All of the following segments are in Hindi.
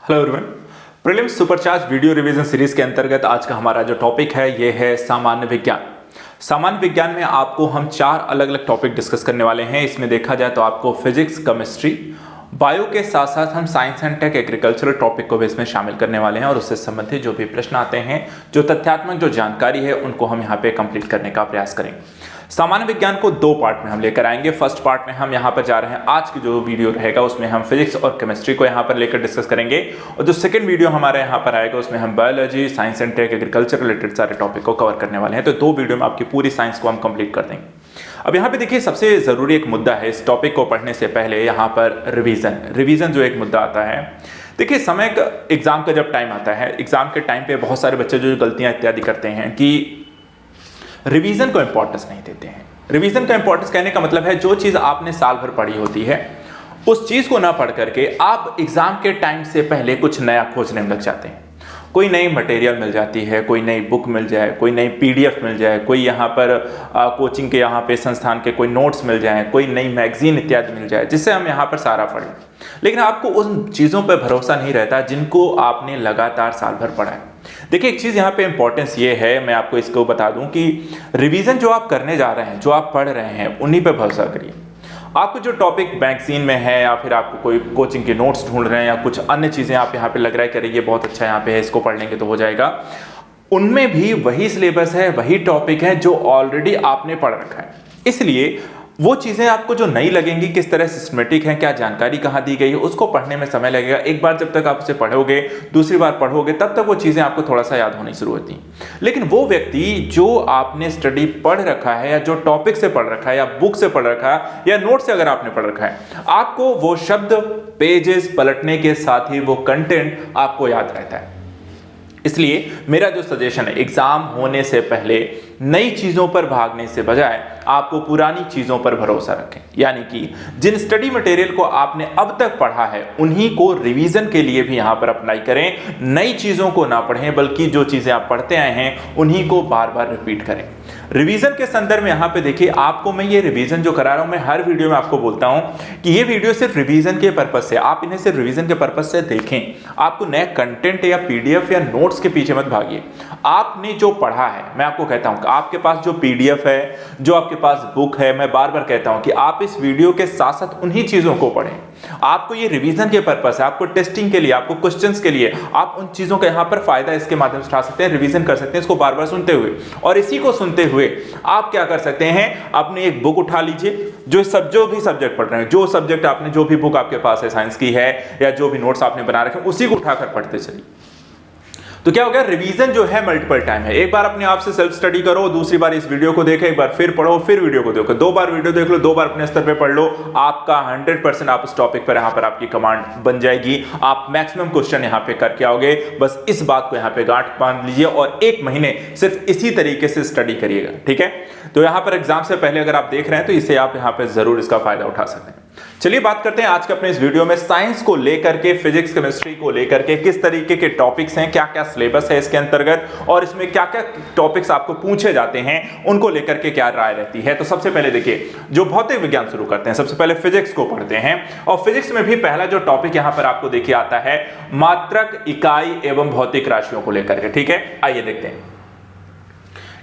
Hello everyone. Prelims supercharge video revision series के अंतर्गत आज का हमारा जो टॉपिक है ये है सामान्य विज्ञान। सामान्य विज्ञान में आपको हम 4 अलग अलग टॉपिक डिस्कस करने वाले हैं। इसमें देखा जाए तो आपको फिजिक्स, केमिस्ट्री, बायो के साथ साथ हम science and tech, agricultural topic को भी इसमें शामिल करने वाले हैं और उससे संबंधित जो भी प्रश्न आते हैं, जो तथ्यात्मक जो जानकारी है, उनको हम यहाँ पे कंप्लीट करने का प्रयास करेंगे। सामान्य विज्ञान को 2 पार्ट में हम लेकर आएंगे। फर्स्ट पार्ट में हम यहाँ पर जा रहे हैं, आज की जो वीडियो रहेगा उसमें हम फिजिक्स और केमिस्ट्री को यहाँ पर लेकर डिस्कस करेंगे और जो सेकंड वीडियो हमारे यहाँ पर आएगा उसमें हम biology, science and tech, agriculture related सारे टॉपिक को कवर करने वाले हैं। तो 2 वीडियो में आपकी पूरी साइंस को हम कंप्लीट कर देंगे। अब यहाँ पे देखिए, सबसे जरूरी एक मुद्दा है इस टॉपिक को पढ़ने से पहले, यहाँ पर रिवीजन जो एक मुद्दा आता है। देखिए, समय का एग्जाम का जब टाइम आता है, एग्जाम के टाइम पे बहुत सारे बच्चे जो गलतियां इत्यादि करते हैं कि रिवीजन को इंपॉर्टेंस नहीं देते हैं। रिवीजन का इंपॉर्टेंस कहने का मतलब है जो चीज आपने साल भर पढ़ी होती है उस चीज को ना पढ़ करके आप एग्जाम के टाइम से पहले कुछ नया खोजने में लग जाते हैं। कोई नई मटेरियल मिल जाती है, कोई नई बुक मिल जाए, कोई नई पीडीएफ मिल जाए, कोई यहाँ पर कोचिंग के यहाँ पे संस्थान के कोई नोट्स मिल जाए, कोई नई मैगजीन इत्यादि मिल जाए जिससे हम यहाँ पर सारा पढ़ें। लेकिन आपको उन चीज़ों पर भरोसा नहीं रहता जिनको आपने लगातार साल भर पढ़ा है। देखिए, एक चीज़ यहाँ पे इंपॉर्टेंस ये है, मैं आपको इसको बता दूं कि रिवीजन जो आप करने जा रहे हैं, जो आप पढ़ रहे हैं, उन्हीं पे भरोसा करिए। आपको जो टॉपिक मैगजीन में है या फिर आपको कोई कोचिंग के नोट्स ढूंढ रहे हैं या कुछ अन्य चीज़ें आप यहाँ पे लग रहा है कि ये बहुत अच्छा यहाँ पे है, इसको पढ़ लेंगे तो हो जाएगा, उनमें भी वही सिलेबस है, वही टॉपिक है जो ऑलरेडी आपने पढ़ रखा है। इसलिए वो चीज़ें आपको जो नई लगेंगी, किस तरह सिस्टमेटिक है, क्या जानकारी कहाँ दी गई है, उसको पढ़ने में समय लगेगा। एक बार जब तक आप उसे पढ़ोगे, दूसरी बार पढ़ोगे, तब तक वो चीज़ें आपको थोड़ा सा याद होनी शुरू होती हैं। लेकिन वो व्यक्ति जो आपने स्टडी पढ़ रखा है या जो टॉपिक से पढ़ रखा है या बुक से पढ़ रखा है या नोट से अगर आपने पढ़ रखा है, आपको वो शब्द पेजेस पलटने के साथ ही वो कंटेंट आपको याद रहता है। इसलिए मेरा जो सजेशन है, एग्जाम होने से पहले नई चीजों पर भागने से बजाय आपको पुरानी चीजों पर भरोसा रखें। यानी कि जिन स्टडी मटेरियल को आपने अब तक पढ़ा है उन्हीं को रिवीजन के लिए भी यहां पर अप्लाई करें। नई चीजों को ना पढ़ें, बल्कि जो चीजें आप पढ़ते आए हैं उन्हीं को बार बार रिपीट करें। रिवीजन के संदर्भ में यहाँ पे देखिए, आपको मैं ये रिवीजन जो करा रहा हूं, मैं हर वीडियो में आपको बोलता हूं कि ये वीडियो सिर्फ रिवीजन के पर्पस से, आप इन्हें सिर्फ रिवीजन के पर्पस से देखें। आपको नया कंटेंट या पीडीएफ या नोट्स के पीछे मत भागिए। आपने जो पढ़ा है, मैं आपको कहता हूं कि आपके पास जो पीडीएफ है, जो आपके पास बुक है, मैं बार बार कहता हूं कि आप इस वीडियो के साथ साथ उन्हीं चीजों को पढ़ें। आपको ये रिवीजन के पर्पस है, आपको टेस्टिंग के लिए, आपको क्वेश्चंस के लिए, आप उन चीजों का यहाँ पर फायदा इसके माध्यम से उठा सकते हैं, रिवीजन कर सकते हैं इसको बार बार सुनते हुए। और इसी को सुनते हुए आप क्या कर सकते हैं, अपनी एक बुक उठा लीजिए, जो भी सब्जेक्ट पढ़ रहे हैं, जो सब्जेक्ट आपने, जो भी बुक आपके पास है, साइंस की है या जो भी नोट्स आपने बना रखे हैं, उसी को उठाकर पढ़ते चलिए। तो क्या हो गया, रिवीजन जो है मल्टीपल टाइम है। एक बार अपने आप से सेल्फ स्टडी करो, दूसरी बार इस वीडियो को देखो, एक बार फिर पढ़ो, फिर वीडियो को देखो, 2 बार वीडियो देख लो, 2 बार अपने स्तर पे पढ़ लो। आपका 100% आप उस टॉपिक पर यहाँ पर आपकी कमांड बन जाएगी। आप मैक्सिमम क्वेश्चन यहाँ पे करके आओगे। बस इस बात को यहाँ पे गांठ बांध लीजिए और 1 महीने सिर्फ इसी तरीके से स्टडी करिएगा, ठीक है। तो यहाँ पर एग्जाम से पहले अगर आप देख रहे हैं तो इसे आप यहाँ पे जरूर इसका फायदा उठा सकते हैं। चलिए बात करते हैं आज के अपने इस वीडियो में साइंस को लेकर के, फिजिक्स, केमिस्ट्री को लेकर के किस तरीके के टॉपिक्स हैं, क्या क्या सिलेबस है इसके अंतर्गत और इसमें क्या क्या टॉपिक्स आपको पूछे जाते हैं, उनको लेकर के क्या राय रहती है। तो सबसे पहले देखिए, जो भौतिक विज्ञान शुरू करते हैं, सबसे पहले फिजिक्स को पढ़ते हैं और फिजिक्स में भी पहला जो टॉपिक यहां पर आपको देखिए आता है मात्रक, इकाई एवं भौतिक राशियों को लेकर के, ठीक है। आइए देखते हैं,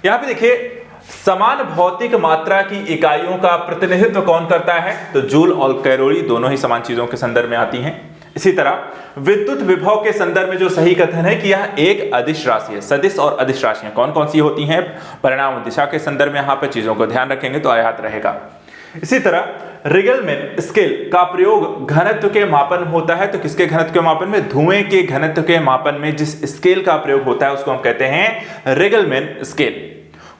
यहां पे देखिए, समान भौतिक मात्रा की इकाइयों का प्रतिनिधित्व कौन करता है, तो जूल और कैलोरी दोनों ही समान चीजों के संदर्भ में आती हैं। इसी तरह विद्युत विभव के संदर्भ में जो सही कथन है कि यह एक अदिश राशि है। सदिश और अदिश राशियां कौन कौन सी होती हैं, परिणाम दिशा के संदर्भ में यहाँ पर चीजों को ध्यान रखेंगे तो याद रहेगा। इसी तरह रिगलमैन स्केल का प्रयोग घनत्व के मापन होता है, तो किसके घनत्व के मापन में, धुएं के घनत्व के मापन में जिस स्केल का प्रयोग होता है उसको हम कहते हैं रिगलमैन स्केल।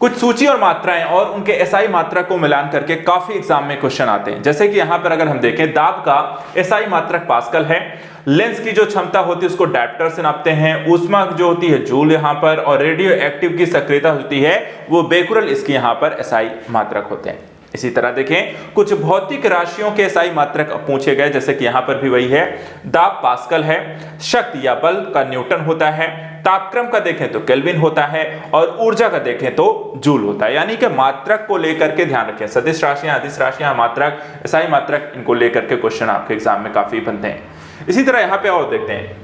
कुछ सूची और मात्राएं और उनके एसआई मात्रक को मिलान करके काफी एग्जाम में क्वेश्चन आते हैं। जैसे कि यहां पर अगर हम देखें, दाब का एसआई मात्रक पास्कल है, लेंस की जो क्षमता होती है उसको डायप्टर से नापते हैं, ऊष्मा जो होती है जूल यहां पर, और रेडियो एक्टिव की सक्रियता होती है वो बेकुरल, इसकी यहां पर एसआई मात्रक होते हैं। इसी तरह देखें, कुछ भौतिक राशियों के एसआई मात्रक पूछे गए, जैसे कि यहां पर भी वही है, दाब पास्कल है, शक्ति या बल का न्यूटन होता है, तापक्रम का देखें तो केल्विन होता है और ऊर्जा का देखें तो जूल होता है। यानी कि मात्रक को लेकर के ध्यान रखें, सदिश राशियां, अदिश राशियां, मात्रक, एसआई मात्रक, इनको लेकर के क्वेश्चन आपके एग्जाम में काफी बनते हैं। इसी तरह यहां पे और देखते हैं,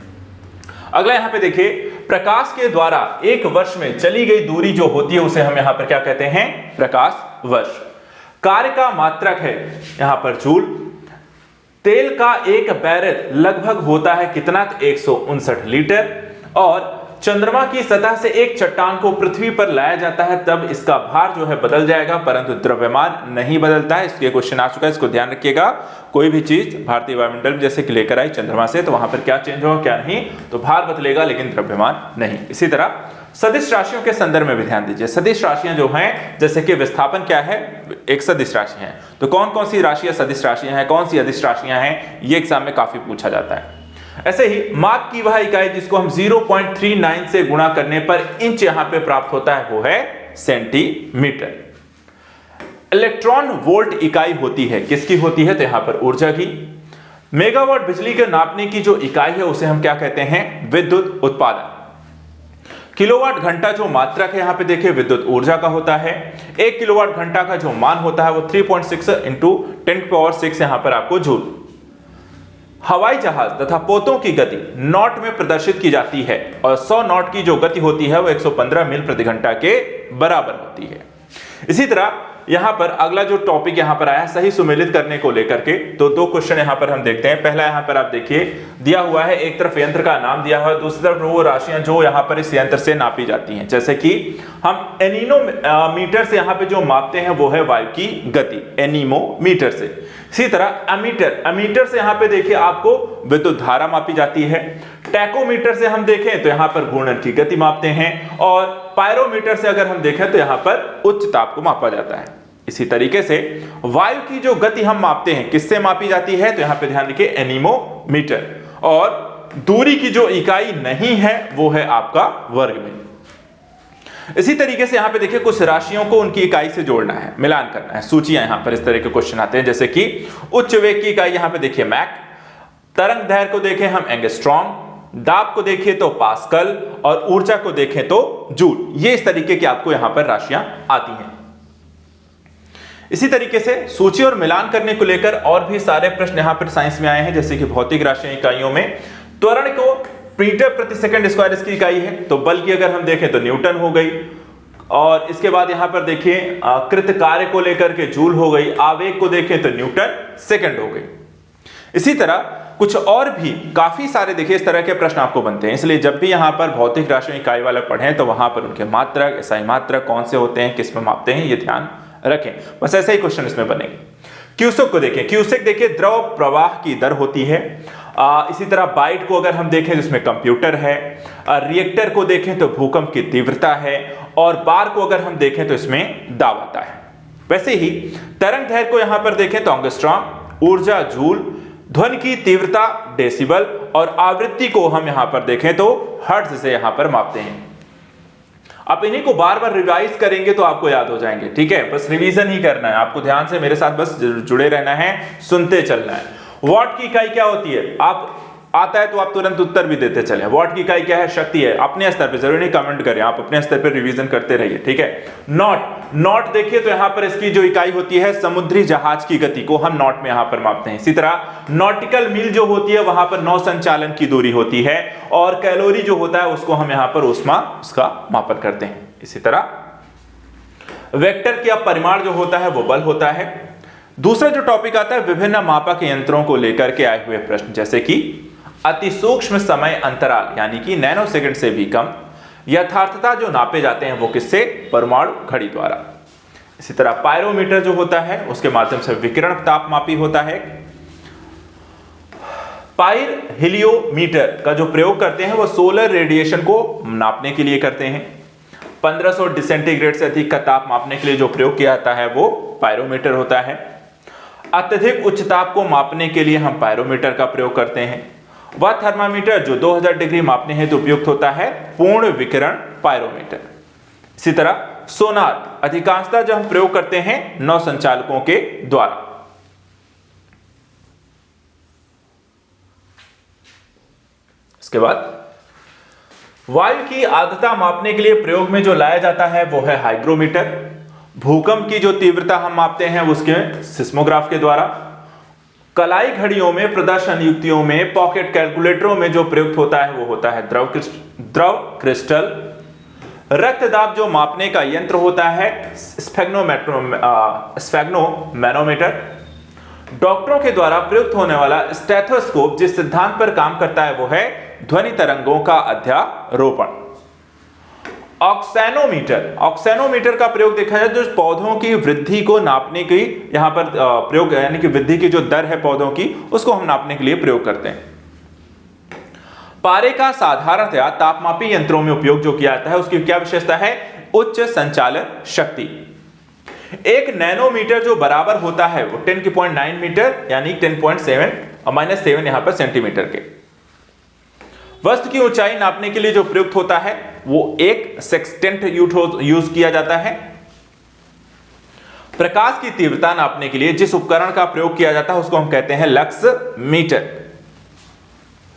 अगला यहां पे देखिए, प्रकाश के द्वारा एक वर्ष में चली गई दूरी जो होती है उसे हम यहां पर क्या कहते हैं, प्रकाश वर्ष। कार्य का मात्रक है यहां पर जूल। तेल का एक बैरल लगभग होता है कितना, 159 लीटर। और चंद्रमा की सतह से एक चट्टान को पृथ्वी पर लाया जाता है तब इसका भार जो है बदल जाएगा, परंतु द्रव्यमान नहीं बदलता है। इसके क्वेश्चन आ चुका है, इसको ध्यान रखिएगा। कोई भी चीज भारतीय वायुमंडल जैसे कि लेकर आई चंद्रमा से, तो वहां पर क्या चेंज होगा क्या नहीं, तो भार बदलेगा लेकिन द्रव्यमान नहीं। इसी तरह सदिश राशियों के संदर्भ में भी ध्यान दीजिए। सदिश राशियां जो हैं, जैसे कि विस्थापन क्या है, एक सदिश राशि है, तो कौन कौन सी राशियां सदिश राशियां हैं, कौन सी अदिश राशियां हैं, ये एग्जाम में काफी पूछा जाता है। ऐसे ही माप की वह इकाई जिसको हम 0.39 से गुणा करने पर इंच यहां पे प्राप्त होता है वो है सेंटीमीटर। इलेक्ट्रॉन वोल्ट इकाई होती है, किसकी होती है, तो यहां पर ऊर्जा की। मेगावाट बिजली के नापने की जो इकाई है उसे हम क्या कहते हैं, विद्युत उत्पादन। किलोवाट घंटा जो मात्रक है यहां पे देखिए विद्युत ऊर्जा का होता है। 1 किलोवाट घंटा का जो मान होता है वो 3.6 इंटू 10⁶ यहां पर आपको जूल। हवाई जहाज तथा पोतों की गति नॉट में प्रदर्शित की जाती है और 100 नॉट की जो गति होती है वो 115 मील प्रति घंटा के बराबर होती है। इसी तरह यहां पर अगला जो टॉपिक यहां पर आया है सही सुमेलित करने को लेकर के, तो 2 क्वेश्चन यहां पर हम देखते हैं। पहला यहां पर आप देखिए दिया हुआ है, एक तरफ यंत्र का नाम दिया हुआ है, दूसरी तरफ वो राशियां जो यहां पर इस यंत्र से नापी जाती हैं। जैसे कि हम एनीमोमीटर से यहां पे जो मापते हैं वो है वायु की गति, एनीमोमीटर से। इसी तरह अमीटर से यहां पे देखिए आपको विद्युत धारा मापी जाती है। टैकोमीटर से हम देखें तो यहां पर घूर्णन की गति मापते हैं, और पायरोमीटर से अगर हम देखें तो यहां पर उच्च ताप को मापा जाता है। इसी तरीके से वायु की जो गति हम मापते हैं किससे मापी जाती है, तो यहां पे ध्यान रखिए एनीमोमीटर। और दूरी की जो इकाई नहीं है वो है आपका वर्ग में। इसी तरीके से यहां पे देखिए कुछ राशियों को उनकी इकाई से जोड़ना है, मिलान करना है। सूचियां यहां पर इस तरह के क्वेश्चन आते हैं, जैसे कि उच्च वेग की इकाई यहां पे देखिए मैक, तरंग दैर्घ्य को देखें हम एंगस्ट्रॉम, दाब को देखें तो पास्कल, और ऊर्जा को देखें तो जूल। ये इस तरीके की आपको यहां पर राशियां आती हैं। इसी तरीके से सूची और मिलान करने को लेकर और भी सारे प्रश्न यहां पर साइंस में आए हैं, जैसे कि भौतिक राशियां इकाइयों में त्वरण को मीटर प्रति सेकंड स्क्वायर इसकी इकाई है, तो बल की अगर हम देखें तो न्यूटन हो गई। और इसके बाद यहां पर देखिए कृत कार्य को लेकर के जूल हो गई, आवेग को देखें तो न्यूटन सेकंड हो गई। इसी तरह कुछ और भी काफी सारे देखिए इस तरह के प्रश्न आपको बनते हैं, इसलिए जब भी यहां पर भौतिक राशियों इकाई वाला पढ़ें तो वहां पर उनके मात्रक, एसआई मात्रक कौन से होते हैं, किस में मापते हैं, ये ध्यान रखें। बस ऐसे ही क्वेश्चन इसमें बनेंगे। क्यूसेक को देखें, क्यूसेक देखिए द्रव प्रवाह की दर होती है। इसी तरह बाइट को अगर हम देखें जिसमें कंप्यूटर है, रिएक्टर को देखें तो भूकंप की तीव्रता है, और बार को अगर हम देखें तो इसमें दाब आता है। वैसे ही तरंग दैर्घ्य को यहां पर देखें तो एंगस्ट्रॉम, ऊर्जा जूल, ध्वनि की तीव्रता डेसिबल, और आवृत्ति को हम यहां पर देखें तो हर्ट्ज से यहां पर मापते हैं। आप इन्हीं को बार बार रिवाइज करेंगे तो आपको याद हो जाएंगे, ठीक है। बस रिवीजन ही करना है आपको, ध्यान से मेरे साथ बस जुड़े रहना है, सुनते चलना है। वॉट की इकाई क्या होती है, आप आता है तो आप तुरंत उत्तर भी देते चले। वॉट की इकाई क्या है, शक्ति है। अपने स्तर पे जरूरी नहीं कमेंट करें, आप अपने स्तर पे रिवीजन करते रहिए, ठीक है। नॉट देखिए तो यहां पर इसकी जो इकाई होती है समुद्री जहाज की गति को हम नॉट में यहां पर मापते हैं। इसी तरह नॉटिकल मील जो होती है वहां पर नौ संचालन की दूरी होती है, और कैलोरी जो होता है उसको हम यहां पर ऊष्मा उसका मापन करते हैं। इसी तरह वेक्टर का परिमाण जो होता है वो बल होता है। दूसरा जो टॉपिक आता है विभिन्न मापक यंत्रों को लेकर के आए हुए प्रश्न, जैसे कि अति सूक्ष्म समय अंतराल यानी कि नैनो सेकंड से भी कम, यथार्थता जो नापे जाते हैं वो किससे, परमाणु घड़ी द्वारा। इसी तरह पायरोमीटर जो होता है उसके माध्यम से विकिरण ताप मापी होता है। पायर हेलियोमीटर का जो प्रयोग करते हैं वो सोलर रेडिएशन को नापने के लिए करते हैं। 1500 डिग्री सेंटीग्रेड से अधिक का ताप मापने के लिए जो प्रयोग किया जाता है वो पायरोमीटर होता है। अत्यधिक उच्च ताप को मापने के लिए हम पायरोमीटर का प्रयोग करते हैं। वह थर्मामीटर जो 2000 डिग्री मापने हेतु उपयुक्त होता है पूर्ण विकिरण पायरोमीटर। इसी तरह सोनार अधिकांशतः जो हम प्रयोग करते हैं नौ संचालकों के द्वारा। इसके बाद वायु की आर्द्रता मापने के लिए प्रयोग में जो लाया जाता है वो है हाइग्रोमीटर। भूकंप की जो तीव्रता हम मापते हैं उसके सिस्मोग्राफ के द्वारा। कलाई घड़ियों में, प्रदर्शन युक्तियों में, पॉकेट कैलकुलेटरों में जो प्रयुक्त होता है वो होता है द्रव क्रिस्टल। रक्तदाब जो मापने का यंत्र होता है स्फेग्नोमैनोमीटर। डॉक्टरों के द्वारा प्रयुक्त होने वाला स्टेथोस्कोप जिस सिद्धांत पर काम करता है वो है ध्वनि तरंगों का अध्यारोपण। ऑक्सेनोमीटर का प्रयोग देखा जाए तो पौधों की वृद्धि को नापने की यहां पर प्रयोग, यानी कि वृद्धि की जो दर है पौधों की उसको हम नापने के लिए प्रयोग करते हैं। पारे का साधारणतया तापमापी यंत्रों में उपयोग जो किया जाता है उसकी क्या विशेषता है? उच्च संचालन शक्ति। 1 नैनोमीटर जो बराबर होता है वो 10.9 मीटर यानी 10.7 और -7 यहां पर सेंटीमीटर के। वस्तु की ऊंचाई नापने के लिए जो प्रयुक्त होता है वो एक सेक्सटेंट यूज किया जाता है। प्रकाश की तीव्रता नापने के लिए जिस उपकरण का प्रयोग किया जाता है उसको हम कहते हैं लक्स मीटर।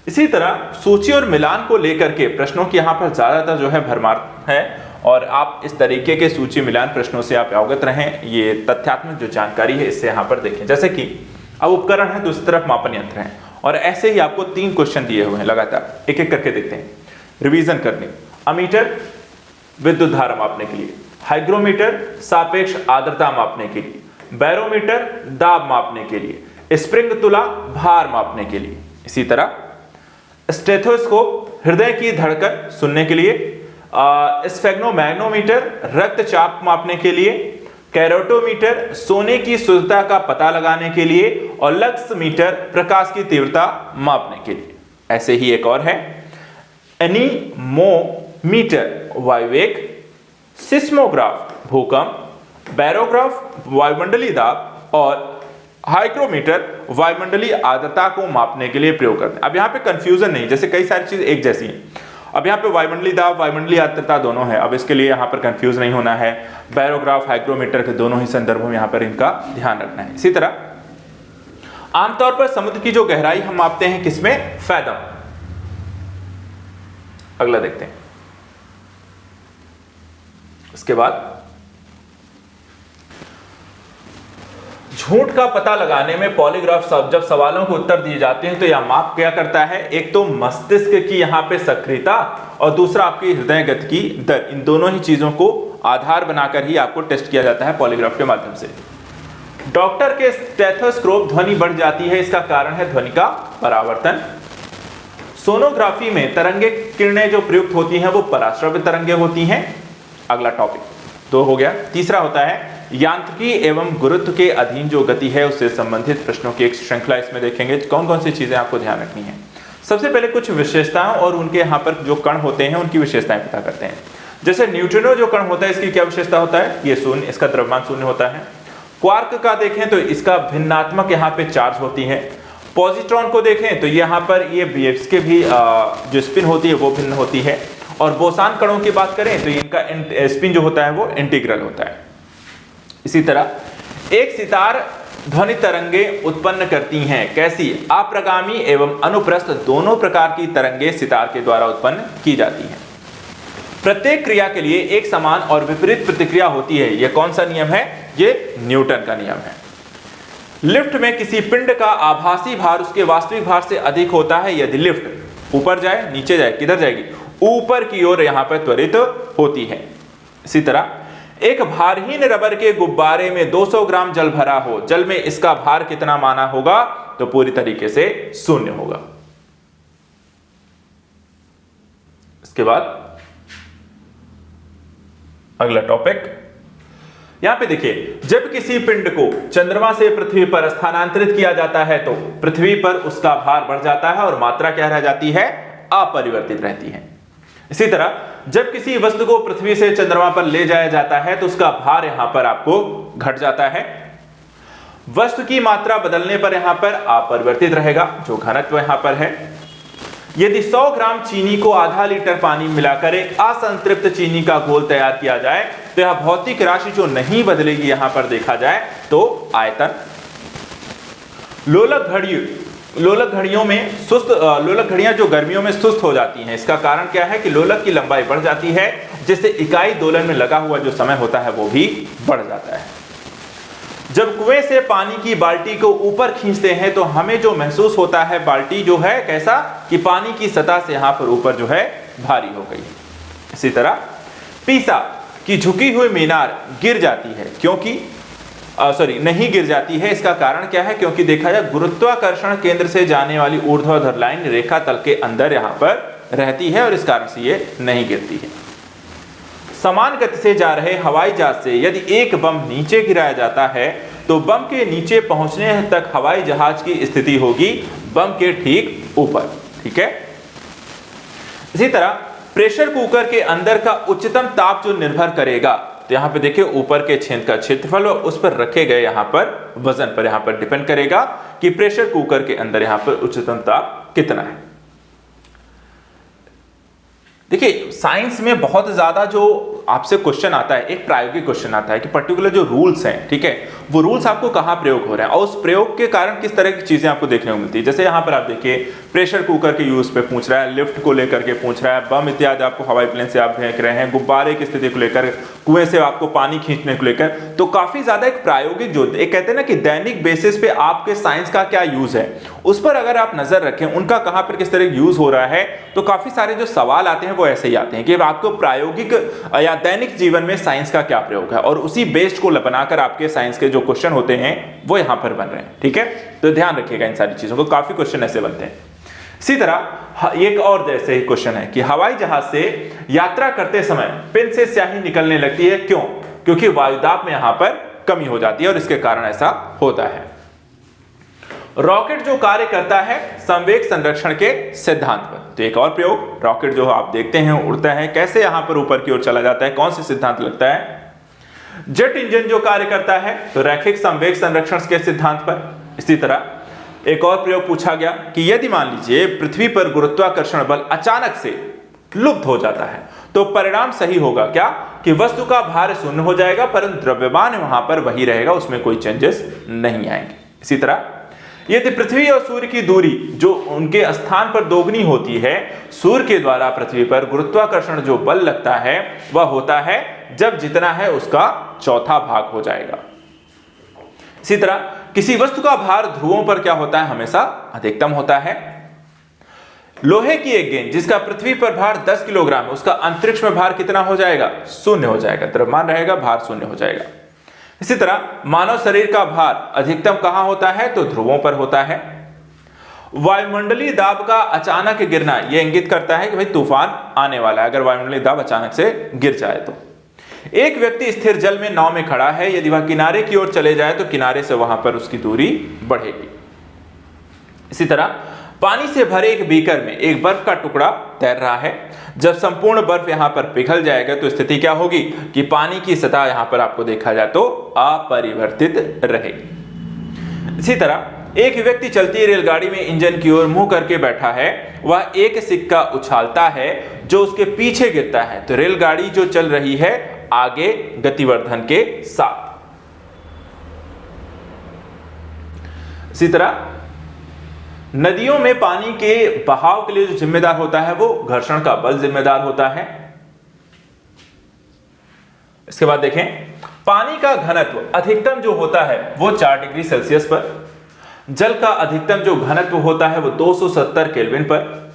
इसी तरह सूची और मिलान को लेकर के प्रश्नों की यहां पर ज्यादातर जो है भरमार है और आप इस तरीके के सूची मिलान प्रश्नों से आप अवगत रहें। ये तथ्यात्मक जो जानकारी है इससे यहां पर देखें। जैसे कि अब उपकरण है, दूसरी तरफ मापन यंत्र है और ऐसे ही आपको 3 क्वेश्चन दिए हुए हैं लगातार, एक एक करके देखते हैं, रिवीजन करने। अमीटर विद्युत धारा मापने के लिए, हाइग्रोमीटर सापेक्ष आर्द्रता मापने के लिए, बैरोमीटर दाब मापने के लिए, स्प्रिंग तुला भार मापने के लिए। इसी तरह स्टेथोस्कोप हृदय की धड़कन सुनने के लिए, स्फेग्नोमैग्नोमीटर रक्तचाप मापने के लिए, कैरोटोमीटर सोने की शुद्धता का पता लगाने के लिए और लक्स मीटर प्रकाश की तीव्रता मापने के लिए। ऐसे ही एक और है एनीमोमीटर वायुवेग, सिस्मोग्राफ भूकंप, बैरोग्राफ वायुमंडलीय दाब और हाइग्रोमीटर वायुमंडलीय आर्द्रता को मापने के लिए प्रयोग करते हैं। अब यहाँ पे कंफ्यूजन नहीं, जैसे कई सारी चीज एक जैसी हैं। अब यहाँ पे वायुमंडलीय दाब वायुमंडलीय आर्द्रता दोनों है, अब इसके लिए यहाँ पर कंफ्यूज नहीं होना है। बैरोग्राफ हाइग्रोमीटर के दोनों ही संदर्भों में यहाँ पर इनका ध्यान रखना है। इसी तरह आमतौर पर समुद्र की जो गहराई हम मापते हैं किसमें? फैदम। अगला देखते हैं। इसके बाद झूठ का पता लगाने में पॉलीग्राफ जब सवालों के उत्तर दिए जाते हैं तो यह माप क्या करता है? एक तो मस्तिष्क की यहां पे सक्रियता और दूसरा आपकी हृदय गति की दर। इन दोनों ही चीजों को आधार बनाकर ही आपको टेस्ट किया जाता है पॉलीग्राफ के माध्यम से। डॉक्टर के स्टेथोस्कोप ध्वनि बढ़ जाती है, इसका कारण है ध्वनि का परावर्तन। सोनोग्राफी में तरंगे किरणें जो प्रयुक्त होती हैं वो पराश्रव्य तरंगे होती हैं। अगला टॉपिक 2 हो गया। तीसरा होता है यांत्रिकी एवं गुरुत्व के अधीन जो गति है उससे संबंधित प्रश्नों की एक श्रृंखला इसमें देखेंगे। कौन कौन सी चीजें आपको ध्यान रखनी है? सबसे पहले कुछ विशेषताओं और उनके यहाँ पर जो कण होते हैं उनकी विशेषताएं पता करते हैं। जैसे न्यूट्रिनो जो कण होता है इसकी क्या विशेषता होता है? ये शून्य, इसका द्रव्यमान शून्य होता है। क्वार्क का देखें तो इसका भिन्नात्मक यहाँ पे चार्ज होती है। पॉजिट्रॉन को देखें तो यहाँ पर ये इसके भी जो स्पिन होती है वो भिन्न होती है। और बोसान कणों की बात करें तो इनका स्पिन जो होता है वो इंटीग्रल होता है। इसी तरह एक सितार ध्वनि तरंगे उत्पन्न करती हैं। कैसी? अप्रगामी एवं अनुप्रस्थ दोनों प्रकार की तरंगे सितार के द्वारा उत्पन्न की जाती हैं। प्रत्येक क्रिया के लिए एक समान और विपरीत प्रतिक्रिया होती है। यह कौन सा नियम है? ये न्यूटन का नियम है। लिफ्ट में किसी पिंड का आभासी भार उसके वास्तविक भार से अधिक होता है यदि लिफ्ट ऊपर जाए, नीचे जाए, किधर जाएगी? ऊपर की ओर यहां पर त्वरित होती है। इसी तरह एक भारहीन रबर के गुब्बारे में 200 ग्राम जल भरा हो, जल में इसका भार कितना माना होगा? तो पूरी तरीके से शून्य होगा। इसके बाद अगला टॉपिक यहां पे देखिए, जब किसी पिंड को चंद्रमा से पृथ्वी पर स्थानांतरित किया जाता है तो पृथ्वी पर उसका भार बढ़ जाता है और मात्रा क्या रह जाती है? अपरिवर्तित रहती है। इसी तरह जब किसी वस्तु को पृथ्वी से चंद्रमा पर ले जाया जाता है तो उसका भार यहां पर आपको घट जाता है। वस्तु की मात्रा बदलने पर यहां पर अपरिवर्तित रहेगा, जो घनत्व यहां पर है। यदि 100 ग्राम चीनी को आधा लीटर पानी मिलाकर एक असंतृप्त चीनी का घोल तैयार किया जाए तो यह भौतिक राशि जो नहीं बदलेगी यहां पर देखा जाए तो आयतन। लोलक घड़ियों में लोलक घड़ियां जो गर्मियों में सुस्त हो जाती हैं, इसका कारण क्या है कि लोलक की लंबाई बढ़ जाती है जिससे इकाई दोलन में लगा हुआ जो समय होता है वो भी बढ़ जाता है। जब कुएं से पानी की बाल्टी को ऊपर खींचते हैं तो हमें जो महसूस होता है, बाल्टी जो है कैसा, कि पानी की सतह से यहां पर ऊपर जो है भारी हो गई। इसी तरह पीसा की झुकी हुई मीनार गिर जाती है, क्योंकि नहीं गिर जाती है। इसका कारण क्या है? क्योंकि देखा जाए गुरुत्वाकर्षण केंद्र से जाने वाली ऊर्ध्वाधर लाइन रेखा तल के अंदर यहां पर रहती है और इस कारण से ये नहीं गिरती है। समान गति से जा रहे हवाई जहाज से यदि एक बम नीचे गिराया जाता है तो बम के नीचे पहुंचने तक हवाई जहाज की स्थिति होगी बम के ठीक ऊपर। ठीक है। इसी तरह प्रेशर कुकर के अंदर का उच्चतम ताप जो निर्भर करेगा, तो यहां पे देखिए ऊपर के छेद का क्षेत्रफल और उस पर रखे गए यहां पर वजन पर यहां पर डिपेंड करेगा कि प्रेशर कुकर के अंदर यहां पर उच्चतम ताप कितना है। देखिए साइंस में बहुत ज्यादा जो आपसे क्वेश्चन आता है, एक प्रायोगिक क्वेश्चन आता है कि पर्टिकुलर जो रूल्स हैं, ठीक है, वो रूल्स आपको कहां प्रयोग हो रहे हैं और उस प्रयोग के कारण किस तरह की चीजें आपको देखने को मिलती है। जैसे यहां पर आप देखिए प्रेशर कुकर के यूज पे पूछ रहा है, लिफ्ट को लेकर के पूछ रहा है, बम इत्यादि आपको हवाई प्लेन से आप फेंक रहे हैं, गुब्बारे की स्थिति को लेकर, कुएं से आपको पानी खींचने को लेकर, तो काफी ज्यादा एक प्रायोगिक जो एक कहते हैं ना कि दैनिक बेसिस पे आपके साइंस का क्या यूज है, उस पर अगर आप नजर रखें उनका कहां पर किस तरह यूज हो रहा है, तो काफी सारे जो सवाल आते हैं वो ऐसे ही आते हैं कि आपको प्रायोगिक या दैनिक जीवन में साइंस का क्या प्रयोग है, और उसी बेस्ड को बनाकर आपके साइंस के जो क्वेश्चन होते हैं वो यहां पर बन रहे हैं। ठीक है, तो ध्यान रखिएगा इन सारी चीजों को, काफी क्वेश्चन ऐसे बनते हैं। इसी तरह एक और जैसे ही क्वेश्चन है कि हवाई जहाज से यात्रा करते समय पेन से स्याही निकलने लगती है, क्यों? क्योंकि वायुदाब में यहां पर कमी हो जाती है और इसके कारण ऐसा होता है। रॉकेट जो कार्य करता है संवेग संरक्षण के सिद्धांत पर, तो एक और प्रयोग, रॉकेट जो आप देखते हैं उड़ता है, कैसे यहां पर ऊपर की ओर चला जाता है, कौन से सिद्धांत लगता है? जेट इंजन जो कार्य करता है तो रैखिक संवेग संरक्षण के सिद्धांत पर। इसी तरह एक और प्रयोग पूछा गया कि यदि मान लीजिए पृथ्वी पर गुरुत्वाकर्षण बल अचानक से लुप्त हो जाता है तो परिणाम सही होगा क्या? कि वस्तु का भार शून्य हो जाएगा परंतु द्रव्यमान वहां पर वही रहेगा, उसमें कोई चेंजेस नहीं आएंगे। इसी तरह यदि पृथ्वी और सूर्य की दूरी जो उनके स्थान पर दोगुनी होती है, सूर्य के द्वारा पृथ्वी पर गुरुत्वाकर्षण जो बल लगता है वह होता है जब जितना है उसका चौथा भाग हो जाएगा। इसी तरह किसी वस्तु का भार ध्रुवों पर क्या होता है? हमेशा अधिकतम होता है। लोहे की एक गेंद जिसका पृथ्वी पर भार 10 किलोग्राम है, उसका अंतरिक्ष में भार कितना हो जाएगा? शून्य हो जाएगा, द्रव्यमान रहेगा, भार शून्य हो जाएगा। इसी तरह मानव शरीर का भार अधिकतम कहां होता है? तो ध्रुवों पर होता है। वायुमंडलीय दाब का अचानक गिरना यह इंगित करता है कि भाई तूफान आने वाला है, अगर वायुमंडलीय दाब अचानक से गिर जाए तो। एक व्यक्ति स्थिर जल में नाव में खड़ा है, यदि वह किनारे की ओर चले जाए तो किनारे से वहां पर उसकी दूरी बढ़ेगी। इसी तरह पानी से भरे एक बीकर में एक बर्फ का टुकड़ा तैर रहा है, जब संपूर्ण बर्फ यहां पर पिघल जाएगा तो स्थिति क्या होगी? कि पानी की सतह यहां पर आपको देखा जाए तो अपरिवर्तित रहेगी। इसी तरह एक व्यक्ति चलती रेलगाड़ी में इंजन की ओर मुंह करके बैठा है, वह एक सिक्का उछालता है जो उसके पीछे गिरता है, तो रेलगाड़ी जो चल रही है आगे गतिवर्धन के साथ। इसी तरह नदियों में पानी के बहाव के लिए जो जिम्मेदार होता है वो घर्षण का बल जिम्मेदार होता है। इसके बाद देखें पानी का घनत्व अधिकतम जो होता है वो 4 डिग्री सेल्सियस पर, जल का अधिकतम जो घनत्व होता है वो 270 केल्विन पर।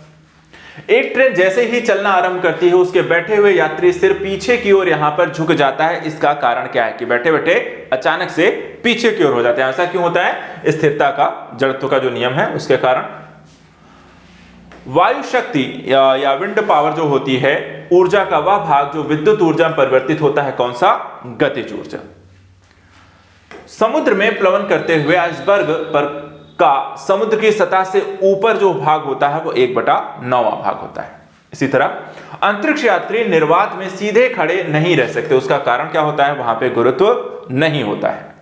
एक ट्रेन जैसे ही चलना आरंभ करती है उसके बैठे हुए यात्री सिर पीछे की ओर यहां पर झुक जाता है, इसका कारण क्या है? कि बैठे बैठे अचानक से पीछे की ओर हो जाते हैं। ऐसा क्यों होता है? स्थिरता का, जड़त्व का जो नियम है उसके कारण। वायु शक्ति या विंड पावर जो होती है, ऊर्जा का वह भाग जो विद्युत ऊर्जा में परिवर्तित होता है, कौन सा? गतिज ऊर्जा। समुद्र में प्लवन करते हुए आइसबर्ग पर का समुद्र की सतह से ऊपर जो भाग होता है वो 1/9 भाग होता है। इसी तरह अंतरिक्ष यात्री निर्वात में सीधे खड़े नहीं रह सकते, उसका कारण क्या होता है? वहां पे गुरुत्व नहीं होता है।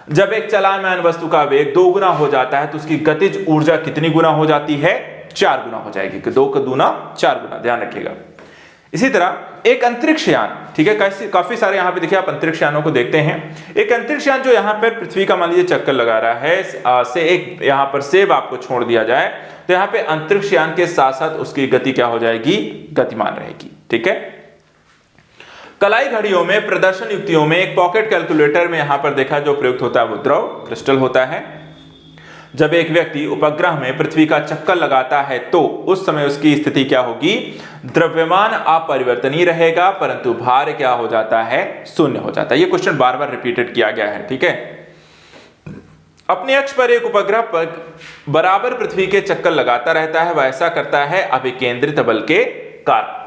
जब एक चलायमान वस्तु का वेग 2 गुना हो जाता है तो उसकी गतिज ऊर्जा कितनी गुना हो जाती है? 4 गुना हो जाएगी, कि 2 का दूना 4 गुना, ध्यान रखिएगा। इसी तरह एक अंतरिक्ष यान, ठीक है, काफी सारे यहां पे देखिए आप अंतरिक्ष यानों को देखते हैं। एक अंतरिक्ष यान जो यहां पर पृथ्वी का मान लीजिए चक्कर लगा रहा है, से एक यहां पर सेब आपको छोड़ दिया जाए तो यहां पे अंतरिक्ष यान के साथ साथ उसकी गति क्या हो जाएगी? गतिमान रहेगी। ठीक है। कलाई घड़ियों में, प्रदर्शन युक्तियों में, एक पॉकेट कैलकुलेटर में यहां पर देखा जो प्रयुक्त होता है वो द्रव क्रिस्टल होता है। जब एक व्यक्ति उपग्रह में पृथ्वी का चक्कर लगाता है तो उस समय उसकी स्थिति क्या होगी? द्रव्यमान अपरिवर्तनीय रहेगा, परंतु भार क्या हो जाता है? शून्य हो जाता है। ये क्वेश्चन बार बार रिपीटेड किया गया है, ठीक है। अपने अक्ष पर एक उपग्रह पर बराबर पृथ्वी के चक्कर लगाता रहता है, वह ऐसा करता है अभिकेंद्रित बल के कारण।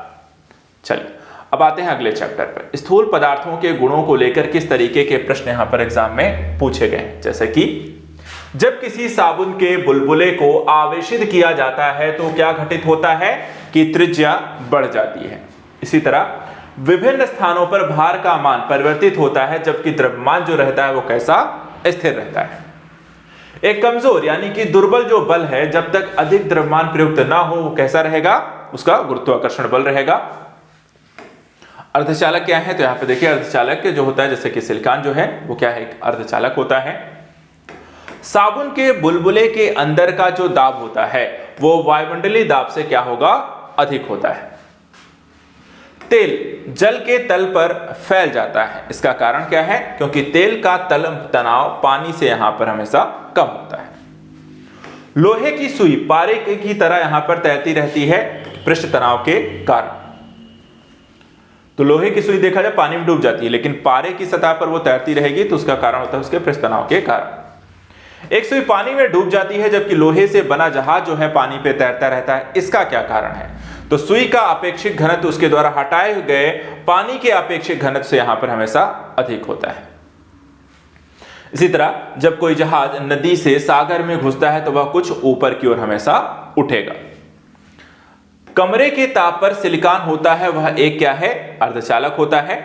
चलिए अब आते हैं अगले चैप्टर पर। स्थूल पदार्थों के गुणों को लेकर किस तरीके के प्रश्न यहां पर एग्जाम में पूछे गए हैं? जैसे कि जब किसी साबुन के बुलबुले को आवेशित किया जाता है तो क्या घटित होता है कि त्रिज्या बढ़ जाती है। इसी तरह विभिन्न स्थानों पर भार का मान परिवर्तित होता है, जबकि द्रव्यमान जो रहता है वो कैसा? स्थिर रहता है। एक कमजोर यानी कि दुर्बल जो बल है, जब तक अधिक द्रव्यमान प्रयुक्त ना हो वो कैसा रहेगा? उसका गुरुत्वाकर्षण बल रहेगा। अर्धचालक क्या है? तो यहां पे देखिए अर्धचालक जो होता है, जैसे कि सिलिकॉन जो है वो क्या है? एक अर्धचालक होता है। साबुन के बुलबुले के अंदर का जो दाब होता है वो वायुमंडलीय दाब से क्या होगा? अधिक होता है। तेल जल के तल पर फैल जाता है, इसका कारण क्या है? क्योंकि तेल का तल तनाव पानी से यहां पर हमेशा कम होता है। लोहे की सुई पारे की तरह यहां पर तैरती रहती है पृष्ठ तनाव के कारण। तो लोहे की सुई देखा जाए पानी में डूब जाती है, लेकिन पारे की सतह पर वो तैरती रहेगी, तो उसका कारण होता है उसके पृष्ठ तनाव के कारण। एक सुई पानी में डूब जाती है, जबकि लोहे से बना जहाज जो है पानी पे तैरता रहता है, इसका क्या कारण है? तो सुई का अपेक्षित घनत्व उसके द्वारा हटाए गए पानी के अपेक्षित घनत्व से यहां पर हमेशा अधिक होता है। इसी तरह जब कोई जहाज नदी से सागर में घुसता है तो वह कुछ ऊपर की ओर हमेशा उठेगा। कमरे के ताप पर सिलिकॉन होता है, वह एक क्या है? अर्धचालक होता है।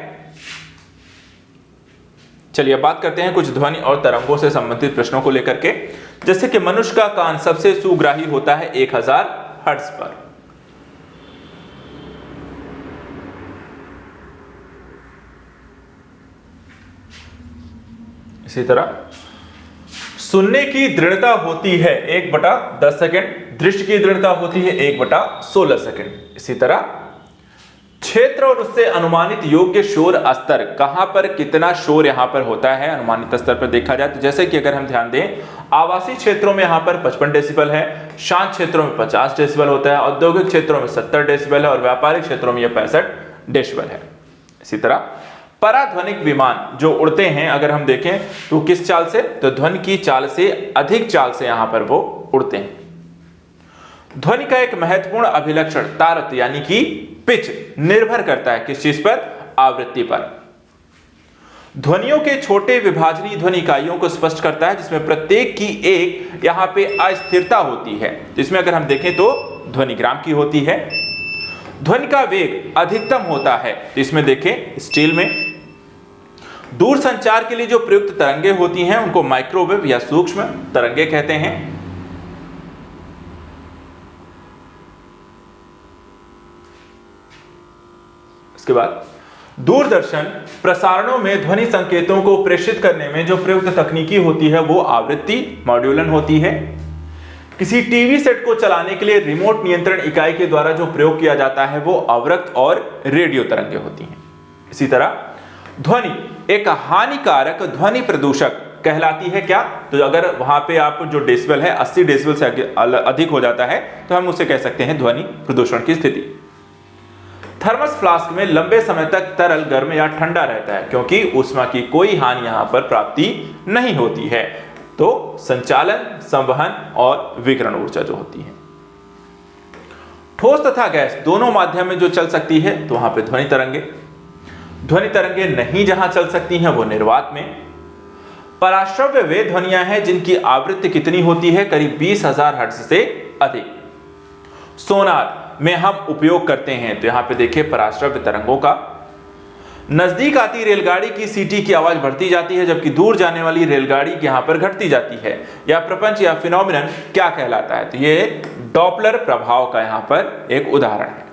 चलिए अब बात करते हैं कुछ ध्वनि और तरंगों से संबंधित प्रश्नों को लेकर के। जैसे कि मनुष्य का कान सबसे सुग्राही होता है 1000 हर्ट्ज पर। इसी तरह सुनने की दृढ़ता होती है 1/10 सेकेंड, दृष्टि की दृढ़ता होती है 1/16 सेकेंड। इसी तरह क्षेत्र और उससे अनुमानित योग्य शोर स्तर, कहां पर कितना शोर यहां पर होता है अनुमानित स्तर पर देखा जाए तो जैसे कि अगर हम ध्यान दें, आवासीय क्षेत्रों में यहां पर 55 डेसिबल है, शांत क्षेत्रों में 50 डेसिबल होता है, औद्योगिक क्षेत्रों में 70 डेसिबल है और व्यापारिक क्षेत्रों में यह 65 डेसिबल है। इसी तरह पराध्वनिक विमान जो उड़ते हैं अगर हम देखें तो किस चाल से? तो ध्वनि की चाल से अधिक चाल से यहां पर वो उड़ते हैं। ध्वनि का एक महत्वपूर्ण अभिलक्षण तारत यानी कि पिच निर्भर करता है किस चीज पर? आवृत्ति पर। ध्वनियों के छोटे विभाजनीय ध्वनि इकाइयों को स्पष्ट करता है, जिसमें प्रत्येक की एक यहां पे अस्थिरता होती है। इसमें अगर हम देखें तो ध्वनिग्राम की होती है। ध्वनि का वेग अधिकतम होता है, तो इसमें देखें स्टील में। दूर संचार के लिए जो प्रयुक्त तरंगे होती हैं उनको माइक्रोवेव या सूक्ष्म तरंगे कहते हैं। इसके बाद दूरदर्शन प्रसारणों में ध्वनि संकेतों को प्रेषित करने में जो प्रयुक्त तकनीकी होती है वो आवृत्ति मॉड्यूलन होती है। किसी टीवी सेट को चलाने के लिए रिमोट नियंत्रण इकाई के द्वारा जो प्रयोग किया जाता है वो अवरक्त और रेडियो तरंगे होती हैं। इसी तरह ध्वनि एक हानिकारक ध्वनि प्रदूषक कहलाती है क्या? तो अगर वहां पे आप जो डेसिबल है 80 डेसिबल से अधिक हो जाता है तो हम उसे कह सकते हैं ध्वनि प्रदूषण की स्थिति। थर्मस फ्लास्क में लंबे समय तक तरल गर्म या ठंडा रहता है क्योंकि ऊष्मा की कोई हानि यहां पर प्राप्ति नहीं होती है। तो संचालन, संवहन और विकिरण ऊर्जा जो होती है। ठोस तथा गैस दोनों माध्यम में जो चल सकती है तो वहां पे ध्वनि तरंगे नहीं जहां चल सकती हैं वो निर्वात में। पराश्रव्य वे ध्वनियां हैं जिनकी आवृत्ति कितनी होती है? करीब 20,000 हर्ट्ज से अधिक। सोनार में हम उपयोग करते हैं तो यहां पे देखिए पराश्रव्य तरंगों का। नजदीक आती रेलगाड़ी की सीटी की आवाज बढ़ती जाती है जबकि दूर जाने वाली रेलगाड़ी यहां पर घटती जाती है। यह प्रपंच या फिनोमिनन क्या कहलाता है? तो ये डॉपलर प्रभाव का यहां पर एक उदाहरण है।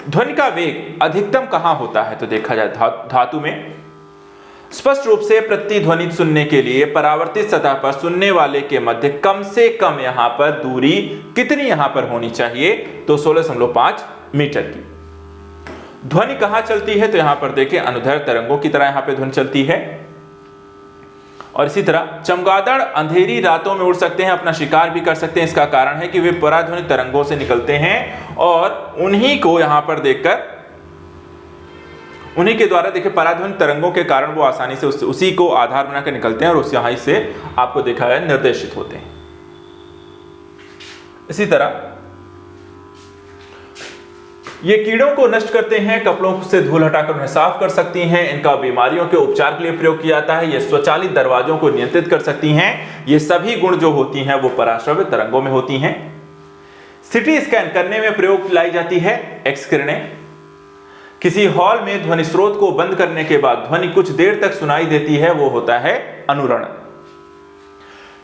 ध्वनि का वेग अधिकतम कहां होता है? तो देखा जाए धातु में। स्पष्ट रूप से प्रतिध्वनि सुनने के लिए परावर्तित सतह पर सुनने वाले के मध्य कम से कम यहां पर दूरी कितनी यहां पर होनी चाहिए? तो 16.5 मीटर की। ध्वनि कहां चलती है, तो यहां पर देखिए अनुदैर्घ्य तरंगों की तरह यहां पे ध्वनि चलती है। और इसी तरह चमगादड़ अंधेरी रातों में उड़ सकते हैं, अपना शिकार भी कर सकते हैं। इसका कारण है कि वे पराध्वनि तरंगों से निकलते हैं और उन्हीं को यहां पर देखकर, उन्हीं के द्वारा देखिए पराध्वनि तरंगों के कारण वो आसानी से उसी को आधार बनाकर निकलते हैं और उस यहां से आपको देखा है निर्देशित होते हैं। इसी तरह ये कीड़ों को नष्ट करते हैं, कपड़ों से धूल हटाकर उन्हें साफ कर सकती हैं। इनका बीमारियों के उपचार के लिए प्रयोग किया जाता है। ये स्वचालित दरवाजों को नियंत्रित कर सकती हैं। ये सभी गुण जो होती हैं वो पराश्रव्य तरंगों में होती हैं। सिटी स्कैन करने में प्रयोग लाई जाती है एक्स किरणें। किसी हॉल में ध्वनि स्रोत को बंद करने के बाद ध्वनि कुछ देर तक सुनाई देती है, वो होता है अनुरण।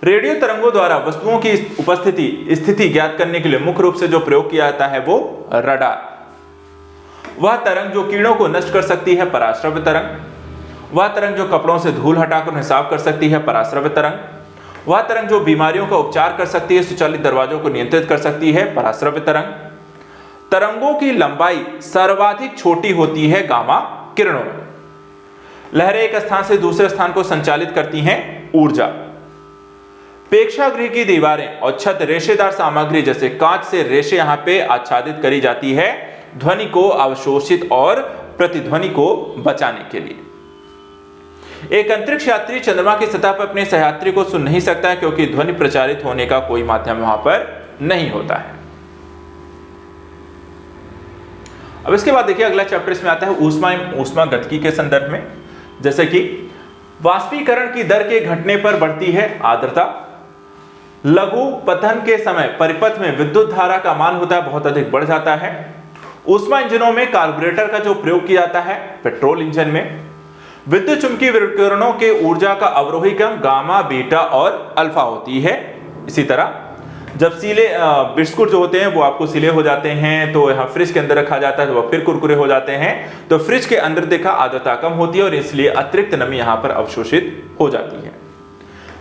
रेडियो तरंगों द्वारा वस्तुओं की उपस्थिति स्थिति ज्ञात करने के लिए मुख्य रूप से जो प्रयोग किया जाता है वो रडार। वह तरंग जो कीड़ों को नष्ट कर सकती है, पराश्रव्य तरंग। वह तरंग जो कपड़ों से धूल हटाकर उन्हें साफ कर सकती है, पराश्रव्य तरंग। वह तरंग जो बीमारियों का उपचार कर सकती है, स्वचालित दरवाजों को नियंत्रित कर सकती है, पराश्रव्य तरंग। तरंगों की लंबाई सर्वाधिक छोटी होती है गामा किरणों में। लहरें एक स्थान से दूसरे स्थान को संचालित करती हैं, ऊर्जा। प्रेक्षागृह की दीवारें और छत रेशेदार सामग्री जैसे कांच से रेशे यहां पे आच्छादित करी जाती है, ध्वनि को अवशोषित और प्रतिध्वनि को बचाने के लिए। एक अंतरिक्ष यात्री चंद्रमा की सतह पर अपने सहयात्री को सुन नहीं सकता है क्योंकि ध्वनि प्रचारित होने का कोई माध्यम वहां पर नहीं होता है। अब इसके बाद देखिए अगला चैप्टर इसमें आता है ऊष्मागतिकी के संदर्भ में। जैसे कि वाष्पीकरण की दर के घटने पर बढ़ती है आर्द्रता। लघु पतन के समय परिपथ में विद्युत धारा का मान होता है बहुत अधिक बढ़ जाता है। ऊष्मा इंजनों में कार्बोरेटर का जो प्रयोग किया जाता है पेट्रोल इंजन में। विद्युत चुंबकीय विकिरणों के ऊर्जा का अवरोही क्रम गामा, बीटा और अल्फा होती है। इसी तरह जब सीले बिस्कुट जो होते हैं वो आपको सीले हो जाते हैं तो यहाँ फ्रिज के अंदर रखा जाता है तो वह फिर कुरकुरे हो जाते हैं, तो फ्रिज के अंदर देखा आर्द्रता कम होती है और इसलिए अतिरिक्त नमी यहाँ पर अवशोषित हो जाती है।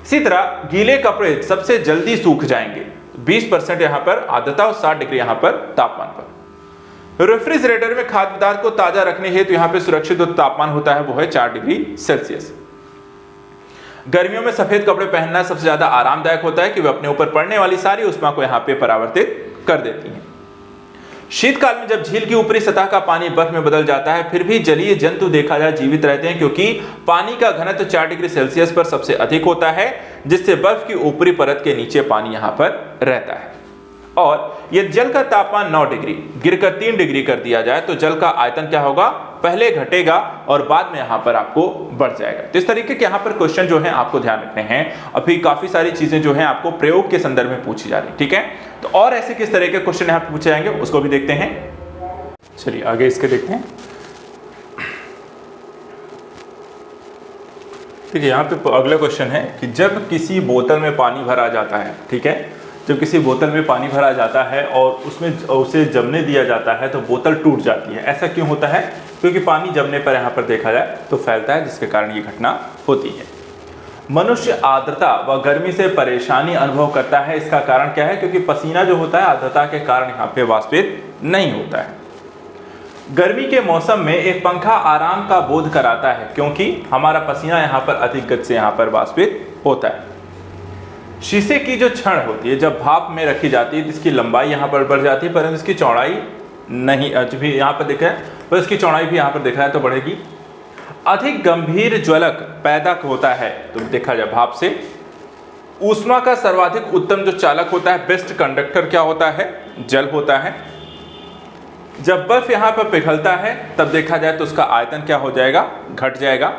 इसी तरह गीले कपड़े सबसे जल्दी सूख जाएंगे, 20% यहाँ पर आर्द्रता और 60 डिग्री यहाँ पर तापमान पर। रेफ्रिजरेटर में खाद्य पदार्थ को ताजा रखने हेतु यहाँ पे सुरक्षित तापमान होता है वो है 4 डिग्री सेल्सियस। गर्मियों में सफेद कपड़े पहनना सबसे ज्यादा आरामदायक होता है कि वे अपने ऊपर पड़ने वाली सारी ऊष्मा को यहाँ पे परावर्तित कर देती हैं। शीतकाल में जब झील की ऊपरी सतह का पानी बर्फ में बदल जाता है फिर भी जलीय जंतु देखा जाए जीवित रहते हैं क्योंकि पानी का घनत्व 4 डिग्री सेल्सियस पर सबसे अधिक होता है, जिससे बर्फ की ऊपरी परत के नीचे पानी यहाँ पर रहता है। और यदि जल का तापमान 9 डिग्री गिरकर 3 डिग्री कर दिया जाए तो जल का आयतन क्या होगा, पहले घटेगा और बाद में यहां पर आपको बढ़ जाएगा। तो इस तरीके के यहां पर क्वेश्चन जो है आपको ध्यान रखने हैं। अभी काफी सारी चीजें जो है आपको प्रयोग के संदर्भ में पूछी जा रही, ठीक है। तो और ऐसे किस तरह के क्वेश्चन यहां पर पूछे जाएंगे उसको भी देखते हैं। चलिए आगे इसके देखते हैं। ठीक है, यहाँ पे अगला क्वेश्चन है कि जब किसी बोतल में पानी भरा जाता है, ठीक है, जब किसी बोतल में पानी भरा जाता है और उसमें उसे जमने दिया जाता है तो बोतल टूट जाती है। ऐसा क्यों होता है? क्योंकि पानी जमने पर यहाँ पर देखा जाए तो फैलता है, जिसके कारण ये घटना होती है। मनुष्य आर्द्रता व गर्मी से परेशानी अनुभव करता है। इसका कारण क्या है? क्योंकि पसीना जो होता है आर्द्रता के कारण यहाँ पे वाष्पित नहीं होता है। गर्मी के मौसम में एक पंखा आराम का बोध कराता है क्योंकि हमारा पसीना यहाँ पर अधिक गति से यहाँ पर वाष्पित होता है। शीशे की जो छड़ होती है जब भाप में रखी जाती है तो इसकी लंबाई यहाँ पर बढ़ जाती है परंतु इसकी चौड़ाई नहीं, भी यहाँ पर देखा है पर इसकी चौड़ाई भी यहाँ पर देखा है तो बढ़ेगी। अधिक गंभीर ज्वलक पैदा होता है तो देखा जाए भाप से। ऊष्मा का सर्वाधिक उत्तम जो चालक होता है, बेस्ट कंडक्टर क्या होता है? जल होता है। जब बर्फ यहाँ पर पिघलता है तब देखा जाए तो उसका आयतन क्या हो जाएगा? घट जाएगा।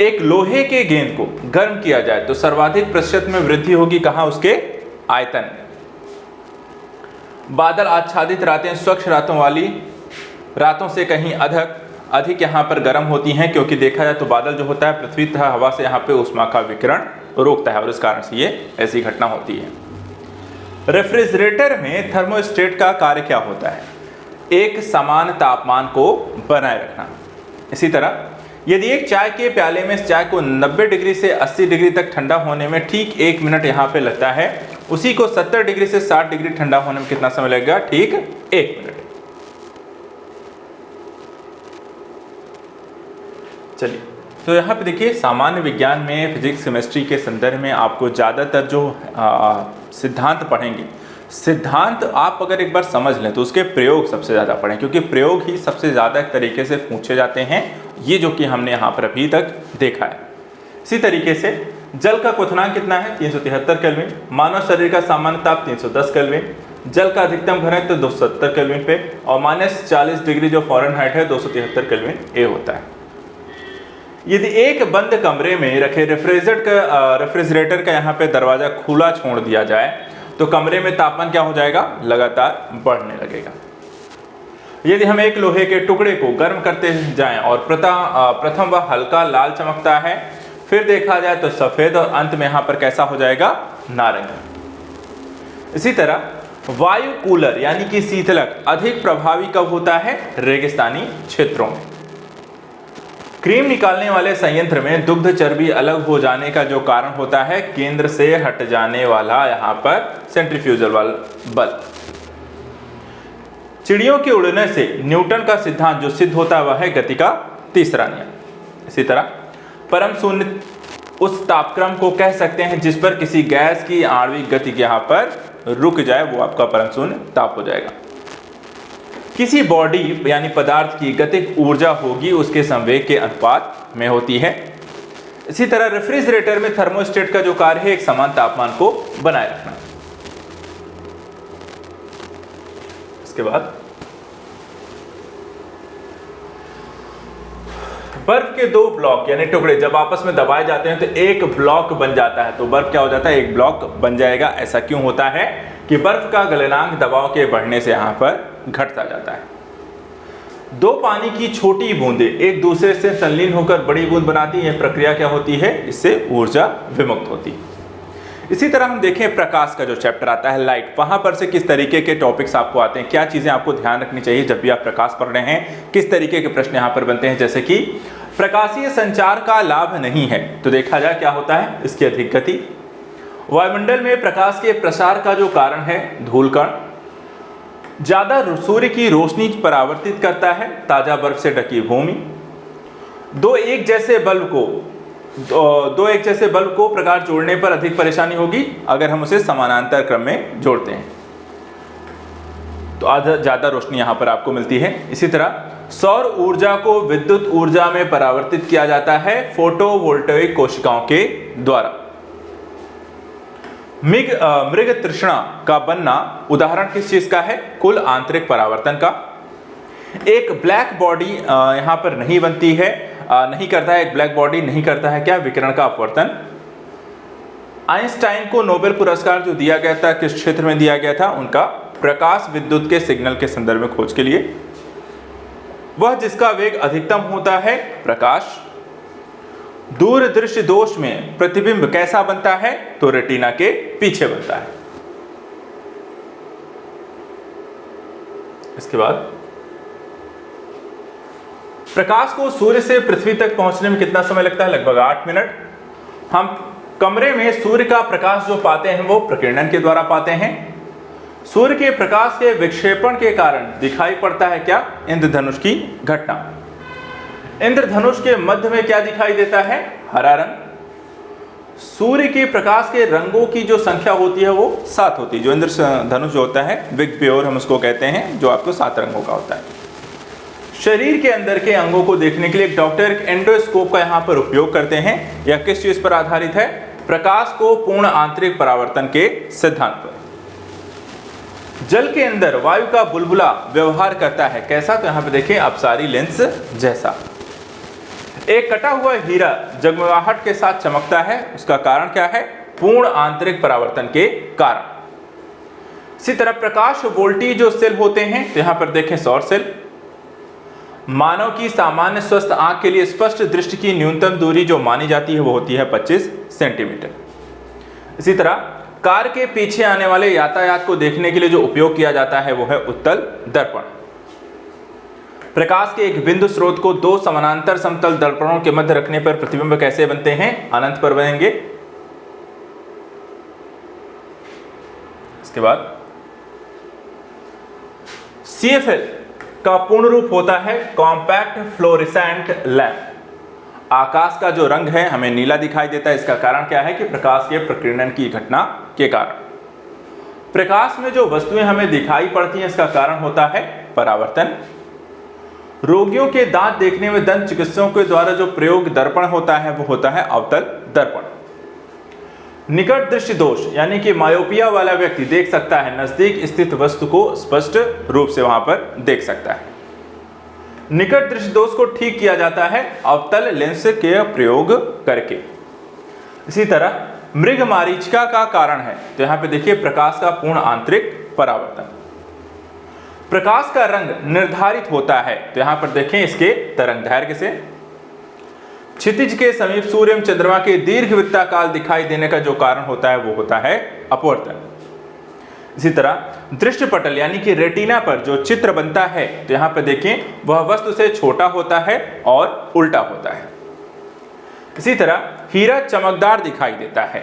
एक लोहे के गेंद को गर्म किया जाए तो सर्वाधिक प्रतिशत में वृद्धि होगी कहां? उसके आयतन। बादल आच्छादित रातें स्वच्छ रातों वाली रातों से कहीं अधिक यहाँ पर गर्म होती हैं क्योंकि देखा जाए तो बादल जो होता है पृथ्वी तथा हवा से यहाँ पे ऊष्मा का विकिरण रोकता है और इस कारण से ये ऐसी घटना होती है। रेफ्रिजरेटर में थर्मोस्टेट का कार्य क्या होता है? एक समान तापमान को बनाए रखना। इसी तरह यदि एक चाय के प्याले में इस चाय को 90 डिग्री से 80 डिग्री तक ठंडा होने में ठीक 1 मिनट यहाँ पे लगता है, उसी को 70 डिग्री से 60 डिग्री ठंडा होने में कितना समय लगेगा? ठीक 1 मिनट। चलिए, तो यहाँ पे देखिए सामान्य विज्ञान में फिजिक्स केमिस्ट्री के संदर्भ में आपको ज़्यादातर जो सिद्धांत पढ़ेंगे, सिद्धांत आप अगर एक बार समझ लें तो उसके प्रयोग सबसे ज़्यादा पढ़ें, क्योंकि प्रयोग ही सबसे ज़्यादा तरीके से पूछे जाते हैं, ये जो कि हमने यहाँ पर अभी तक देखा है। इसी तरीके से जल का क्वथनांक कितना है 373 केल्विन, मानव शरीर का सामान्य ताप 310 केल्विन, जल का अधिकतम घनत्व 270 केल्विन पे और -40 डिग्री जो फ़ारेनहाइट है 273 केल्विन ए होता है। यदि एक बंद कमरे में रखे रेफ्रिजरेटर का यहाँ पे दरवाजा खुला छोड़ दिया जाए तो कमरे में तापमान क्या हो जाएगा, लगातार बढ़ने लगेगा। यदि हम एक लोहे के टुकड़े को गर्म करते जाएं और प्रथम वह हल्का लाल चमकता है, फिर देखा जाए तो सफेद और अंत में यहाँ पर कैसा हो जाएगा, नारंगी। इसी तरह वायु कूलर यानी कि शीतलक अधिक प्रभावी कब होता है, रेगिस्तानी क्षेत्रों में। क्रीम निकालने वाले संयंत्र में दुग्ध चर्बी अलग हो जाने का जो कारण होता है, केंद्र से हट जाने वाला यहाँ पर सेंट्रीफ्यूजल बल। चिड़ियों के उड़ने से न्यूटन का सिद्धांत जो सिद्ध होता है वह है गति का तीसरा नियम। इसी तरह परम शून्य उस तापक्रम को कह सकते हैं जिस पर किसी गैस की आणविक गति यहाँ पर रुक जाए, वो आपका परम शून्य ताप हो जाएगा। किसी बॉडी यानी पदार्थ की गतिज ऊर्जा होगी उसके संवेग के अनुपात में होती है। इसी तरह रेफ्रिजरेटर में थर्मोस्टेट का जो कार्य है एक समान तापमान को बनाए रखना। इसके बाद बर्फ के दो ब्लॉक यानी टुकड़े जब आपस में दबाए जाते हैं तो एक ब्लॉक बन जाता है, तो बर्फ क्या हो जाता है, एक ब्लॉक बन जाएगा। ऐसा क्यों होता है कि बर्फ का गलनांक दबाव के बढ़ने से यहाँ पर घटता जाता है। दो पानी की छोटी बूंदें एक दूसरे से संलीन होकर बड़ी बूंद बनाती है, यह प्रक्रिया क्या होती है, इससे ऊर्जा विमुक्त होती है। इसी तरह हम देखें प्रकाश का जो चैप्टर आता है लाइट, वहां पर से किस तरीके के टॉपिक्स आपको आते हैं, क्या चीजें आपको ध्यान रखनी चाहिए जब भी आप प्रकाश पढ़ रहे हैं, किस तरीके के प्रश्न यहाँ पर बनते हैं। जैसे कि प्रकाशीय संचार का लाभ नहीं है तो देखा जाए क्या होता है, इसकी अधिक गति। वायुमंडल में प्रकाश के प्रसार का जो कारण है धूलकण। ज्यादा सूर्य की रोशनी परावर्तित करता है ताजा बर्फ से ढकी भूमि। दो एक जैसे बल्ब को प्रकाश जोड़ने पर अधिक परेशानी होगी अगर हम उसे समानांतर क्रम में जोड़ते हैं, तो ज्यादा रोशनी यहां पर आपको मिलती है। इसी तरह सौर ऊर्जा को विद्युत ऊर्जा में परावर्तित किया जाता है फोटोवोल्टेइक कोशिकाओं के द्वारा। मृग तृष्णा का बनना उदाहरण किस चीज का है, कुल आंतरिक परावर्तन का। एक ब्लैक बॉडी यहां पर नहीं बनती है, नहीं करता है, एक ब्लैक बॉडी नहीं करता है क्या, विकिरण का अपवर्तन। आइंस्टाइन को नोबेल पुरस्कार जो दिया गया था किस क्षेत्र में दिया गया था, उनका प्रकाश विद्युत के सिग्नल के संदर्भ में खोज के लिए। वह जिसका वेग अधिकतम होता है प्रकाश। दूरदृष्टि दोष में प्रतिबिंब कैसा बनता है, तो रेटिना के पीछे बनता है। इसके बाद प्रकाश को सूर्य से पृथ्वी तक पहुंचने में कितना समय लगता है, लगभग 8 मिनट। हम कमरे में सूर्य का प्रकाश जो पाते हैं वो प्रकीर्णन के द्वारा पाते हैं। सूर्य के प्रकाश के विक्षेपण के कारण दिखाई पड़ता है क्या, इंद्रधनुष की घटना। इंद्रधनुष के मध्य में क्या दिखाई देता है, हरा रंग। सूर्य के प्रकाश के रंगों की जो संख्या होती है वो 7 होती है। जो इंद्रधनुष जो होता है बिग प्योर हम उसको कहते हैं, जो आपको 7 रंगों का होता है। शरीर के अंदर के अंगों को देखने के लिए डॉक्टर एंडोस्कोप का यहाँ पर उपयोग करते हैं। यह किस चीज पर आधारित है, प्रकाश को पूर्ण आंतरिक परावर्तन के सिद्धांत पर। जल के अंदर वायु का बुलबुला व्यवहार करता है कैसा, तो यहाँ पे देखें अपसारी लेंस जैसा। एक कटा हुआ हीरा जगमगाहट के साथ चमकता है, उसका कारण क्या है, पूर्ण आंतरिक परावर्तन के कारण। इसी तरह प्रकाश वोल्टी जो सेल होते हैं, तो यहां पर देखें सौर सेल। मानव की सामान्य स्वस्थ आंख के लिए स्पष्ट दृष्टि की न्यूनतम दूरी जो मानी जाती है वो होती है 25 सेंटीमीटर। इसी तरह कार के पीछे आने वाले यातायात को देखने के लिए जो उपयोग किया जाता है वो है उत्तल दर्पण। प्रकाश के एक बिंदु स्रोत को दो समानांतर समतल दर्पणों के मध्य रखने पर प्रतिबिंब कैसे बनते हैं, अनंत पर बनेंगे। इसके बाद CFL का पूर्ण रूप होता है कॉम्पैक्ट फ्लोरेसेंट लैंप। आकाश का जो रंग है हमें नीला दिखाई देता है। इसका कारण क्या है कि प्रकाश के प्रकीर्णन की घटना के कारण। प्रकाश में जो वस्तुएं हमें दिखाई पड़ती हैं इसका कारण होता है परावर्तन। रोगियों के दांत देखने में दंत चिकित्सकों के द्वारा जो प्रयोग दर्पण होता है वो होता है अवतल दर्पण। निकट दृष्टि दोष यानी कि मायोपिया वाला व्यक्ति देख सकता है, नजदीक स्थित वस्तु को स्पष्ट रूप से वहां पर देख सकता है। निकट दृष्टि दोष को ठीक किया जाता है अवतल लेंस के प्रयोग करके। इसी तरह मृग मारीचिका का कारण है, तो यहां पे देखिए प्रकाश का पूर्ण आंतरिक परावर्तन। प्रकाश का रंग निर्धारित होता है, तो यहां पर देखें इसके तरंगदैर्घ्य से। क्षितिज के समीप सूर्य एवं चंद्रमा के दीर्घ वृत्ताकाल दिखाई देने का जो कारण होता है वो होता है अपवर्तन। इसी तरह दृष्टिपटल यानी कि रेटिना पर जो चित्र बनता है, तो यहां पर देखें वह वस्तु से छोटा होता है और उल्टा होता है। इसी तरह हीरा चमकदार दिखाई देता है,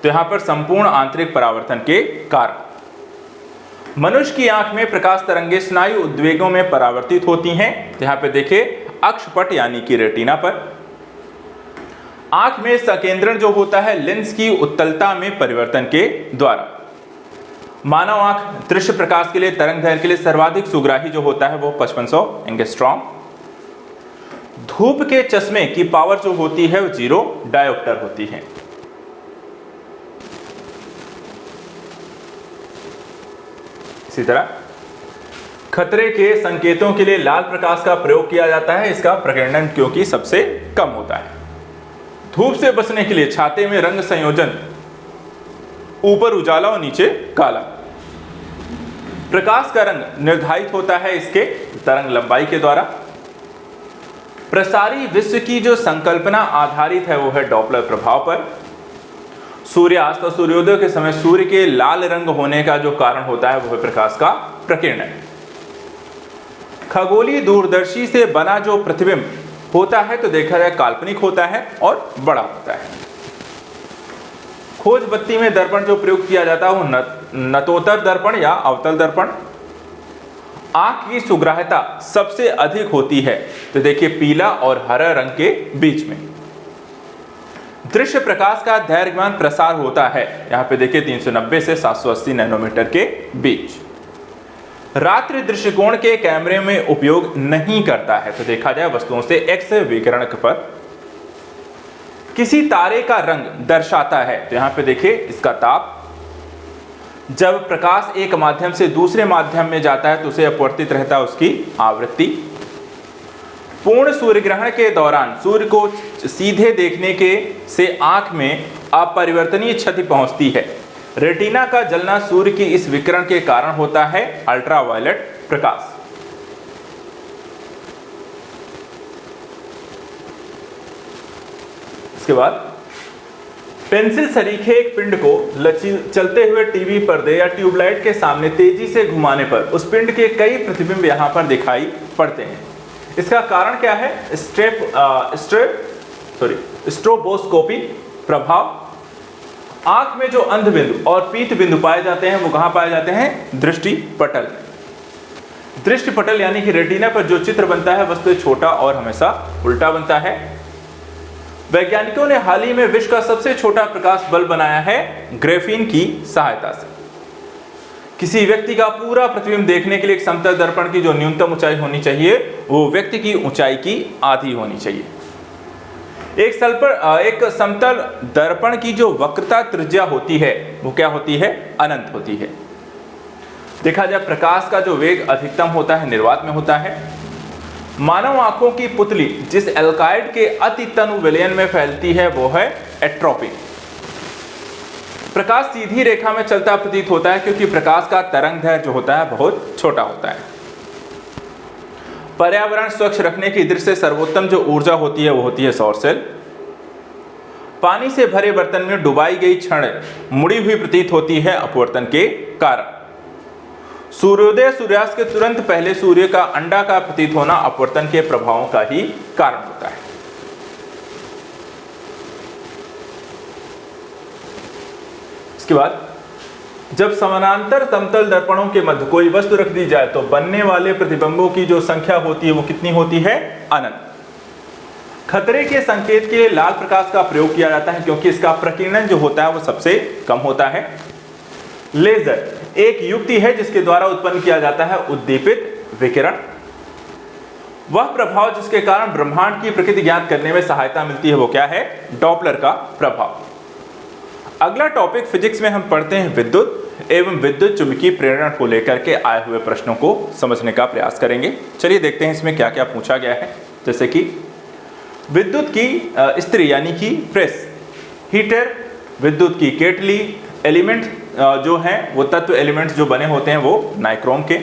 तो यहां पर संपूर्ण आंतरिक परावर्तन के कारण। मनुष्य की आंख में प्रकाश तरंगे स्नायु उद्वेगों में परावर्तित होती हैं, तो यहां पे देखिए अक्षपट यानी कि रेटिना पर। आंख में संकेंद्रण जो होता है लेंस की उत्तलता में परिवर्तन के द्वारा। मानव आंख दृश्य प्रकाश के लिए तरंगदैर्घ्य के लिए सर्वाधिक सुग्राही जो होता है वो 5500 एंगस्ट्रॉम। धूप के चश्मे की पावर जो होती है वो 0 डायोप्टर होती है। इसी तरह खतरे के संकेतों के लिए लाल प्रकाश का प्रयोग किया जाता है, इसका प्रकीर्णन क्योंकि सबसे कम होता है। धूप से बचने के लिए छाते में रंग संयोजन ऊपर उजाला और नीचे काला। प्रकाश का रंग निर्धारित होता है इसके तरंग लंबाई के द्वारा। प्रसारी विश्व की जो संकल्पना आधारित है वो है डॉपलर प्रभाव पर। सूर्यास्त और सूर्योदय के समय सूर्य के लाल रंग होने का जो कारण होता है वो है प्रकाश का प्रकीर्णन। खगोलीय दूरदर्शी से बना जो प्रतिबिंब होता है तो देखा जाए काल्पनिक होता है और बड़ा होता है। खोज बत्ती में दर्पण जो प्रयोग किया जाता है वो नतोत्तर दर्पण या अवतल दर्पण। आंख की सुग्राह्यता सबसे अधिक होती है, तो देखिए पीला और हरा रंग के बीच में। दृश्य प्रकाश का दैर्घ्यमान प्रसार होता है, यहां पे देखिए 390 से 780 नैनोमीटर के बीच। रात्रि दृष्टिकोण के कैमरे में उपयोग नहीं करता है, तो देखा जाए वस्तुओं से एक्स विकिरण पर। किसी तारे का रंग दर्शाता है, तो यहां पे देखिए इसका ताप। जब प्रकाश एक माध्यम से दूसरे माध्यम में जाता है तो उसे अपवर्तित रहता है उसकी आवृत्ति। पूर्ण सूर्य ग्रहण के दौरान सूर्य को सीधे देखने के से आंख में अपरिवर्तनीय क्षति पहुंचती है। रेटिना का जलना सूर्य की इस विकिरण के कारण होता है अल्ट्रावायलेट प्रकाश। इसके बाद पेंसिल सरीखे एक पिंड को चलते हुए टीवी पर्दे या ट्यूबलाइट के सामने तेजी से घुमाने पर उस पिंड के कई प्रतिबिंब यहां पर दिखाई पड़ते हैं। इसका कारण क्या है? स्ट्रोबोस्कोपी प्रभाव। आंख में जो अंध बिंदु और पीत बिंदु पाए जाते हैं वो कहां पाए जाते हैं? दृष्टि पटल। दृष्टि पटल यानी कि रेटिना पर जो चित्र बनता है वस्तु छोटा और हमेशा उल्टा बनता है। वैज्ञानिकों ने हाल ही में विश्व का सबसे छोटा प्रकाश बल्ब बनाया है ग्रेफीन की सहायता से। किसी व्यक्ति का पूरा प्रतिबिंब देखने के लिए एक समतल दर्पण की जो न्यूनतम ऊंचाई होनी चाहिए वो व्यक्ति की ऊंचाई की आधी होनी चाहिए। एक समतल दर्पण की जो वक्रता त्रिज्या होती है वो क्या होती है? अनंत होती है। देखा जाए प्रकाश का जो वेग अधिकतम होता है निर्वात में होता है। मानव आंखों की पुतली जिस एल्काइड के अति तनु विलयन में फैलती है वो है एट्रोपी। प्रकाश सीधी रेखा में चलता प्रतीत होता है क्योंकि प्रकाश का तरंगदैर्घ्य जो होता है बहुत छोटा होता है। पर्यावरण स्वच्छ रखने की दृष्टि से सर्वोत्तम जो ऊर्जा होती है वो होती है सौर सेल। पानी से भरे बर्तन में डुबाई गई छड़ मुड़ी हुई प्रतीत होती है अपवर्तन के कारण। सूर्योदय सूर्यास्त के तुरंत पहले सूर्य का अंडाकार प्रतीत होना अपवर्तन के प्रभावों का ही कारण होता है। इसके बाद जब समानांतर समतल दर्पणों के मध्य कोई वस्तु रख दी जाए तो बनने वाले प्रतिबिंबों की जो संख्या होती है वो कितनी होती है? अनंत। खतरे के संकेत के लिए लाल प्रकाश का प्रयोग किया जाता है क्योंकि इसका प्रकीर्णन जो होता है वो सबसे कम होता है। लेजर एक युक्ति है जिसके द्वारा उत्पन्न किया जाता है उद्दीपित विकिरण। वह प्रभाव जिसके कारण ब्रह्मांड की प्रकृति ज्ञात करने में सहायता मिलती है वो क्या है? डॉपलर का प्रभाव। अगला टॉपिक फिजिक्स में हम पढ़ते हैं विद्युत एवं विद्युत चुंबकीय प्रेरण को लेकर के आए हुए प्रश्नों को समझने का प्रयास करेंगे। चलिए देखते हैं इसमें क्या क्या पूछा गया है। जैसे कि विद्युत की इस्त्री यानी कि प्रेस, हीटर, विद्युत की केटली, एलिमेंट जो हैं वो तत्व एलिमेंट्स जो बने होते हैं वो नाइक्रोम के।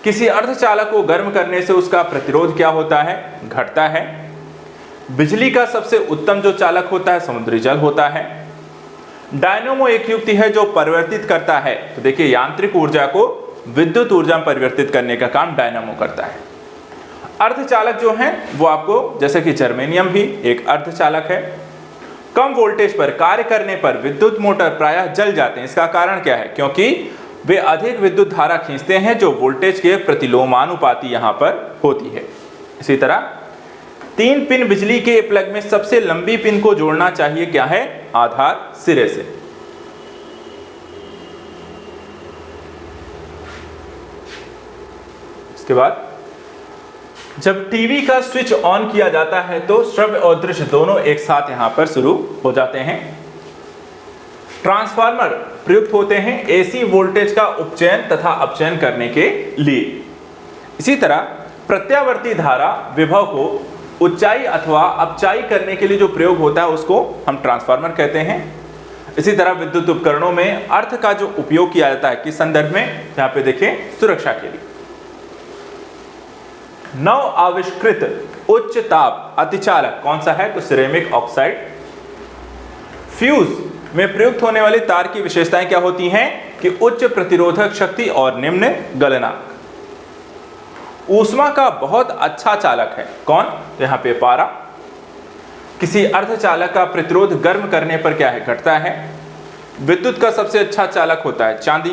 किसी अर्धचालक को गर्म करने से उसका प्रतिरोध क्या होता है? घटता है। बिजली का सबसे उत्तम जो चालक होता है समुद्री जल होता है। डायनेमो एक युक्ति है जो परिवर्तित करता है। तो देखिए यांत्रिक ऊर्जा को विद्युत ऊर्जा में परिवर्तित करने का काम डायनेमो करता है। अर्धचालक जो हैं वो आपको जैसे कि जर्मेनियम भी एक अर्धचालक है। कम वोल्टेज पर कार्य करने पर विद्युत मोटर प्रायः जल जाते हैं। इसका कारण क्या है? क्योंकि वे अधिक विद्युत धारा खींचते हैं जो वोल्टेज के प्रतिलोमानुपाती यहां पर होती है। इसी तरह 3 पिन बिजली के प्लग में सबसे लंबी पिन को जोड़ना चाहिए क्या है? आधार सिरे से। इसके बाद जब टीवी का स्विच ऑन किया जाता है तो श्रव्य और दृश्य दोनों एक साथ यहां पर शुरू हो जाते हैं। ट्रांसफार्मर प्रयुक्त होते हैं एसी वोल्टेज का उपचयन तथा अपचयन करने के लिए। इसी तरह प्रत्यावर्ती धारा विभव को उच्चाई अथवा अपचाई करने के लिए जो प्रयोग होता है उसको हम ट्रांसफार्मर कहते हैं। इसी तरह विद्युत उपकरणों में अर्थ का जो उपयोग किया जाता है किस संदर्भ में? यहां पे देखें सुरक्षा के लिए। नव आविष्कृत उच्च ताप अतिचालक कौन सा है? तो सिरेमिक ऑक्साइड। फ्यूज में प्रयुक्त होने वाली तार की विशेषताएं क्या होती हैं? कि उच्च प्रतिरोधक शक्ति और निम्न गलनांक। ऊष्मा का बहुत अच्छा चालक है कौन? यहां पे पारा। किसी अर्धचालक का प्रतिरोध गर्म करने पर क्या है? घटता है। विद्युत का सबसे अच्छा चालक होता है चांदी।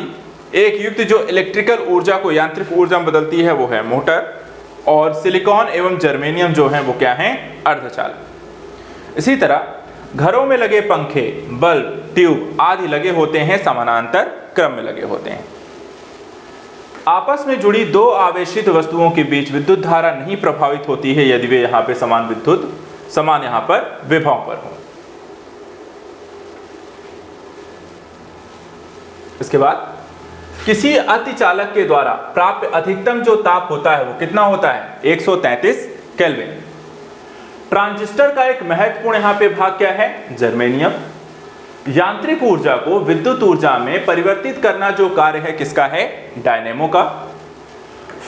एक युक्ति जो इलेक्ट्रिकल ऊर्जा को यांत्रिक ऊर्जा में बदलती है वो है मोटर। और सिलिकॉन एवं जर्मेनियम जो है वो क्या है? अर्धचालक। इसी तरह घरों में लगे पंखे, बल्ब, ट्यूब आदि लगे होते हैं समानांतर क्रम में लगे होते हैं। आपस में जुड़ी दो आवेशित वस्तुओं के बीच विद्युत धारा नहीं प्रभावित होती है यदि वे यहां पे समान यहां पर विभव पर हो। इसके बाद किसी अतिचालक के द्वारा प्राप्त अधिकतम जो ताप होता है वो कितना होता है? 133 केल्विन। ट्रांजिस्टर का एक महत्वपूर्ण यहां पे भाग क्या है? जर्मेनियम। यांत्रिक ऊर्जा को विद्युत ऊर्जा में परिवर्तित करना जो कार्य है किसका है? डायनेमो का।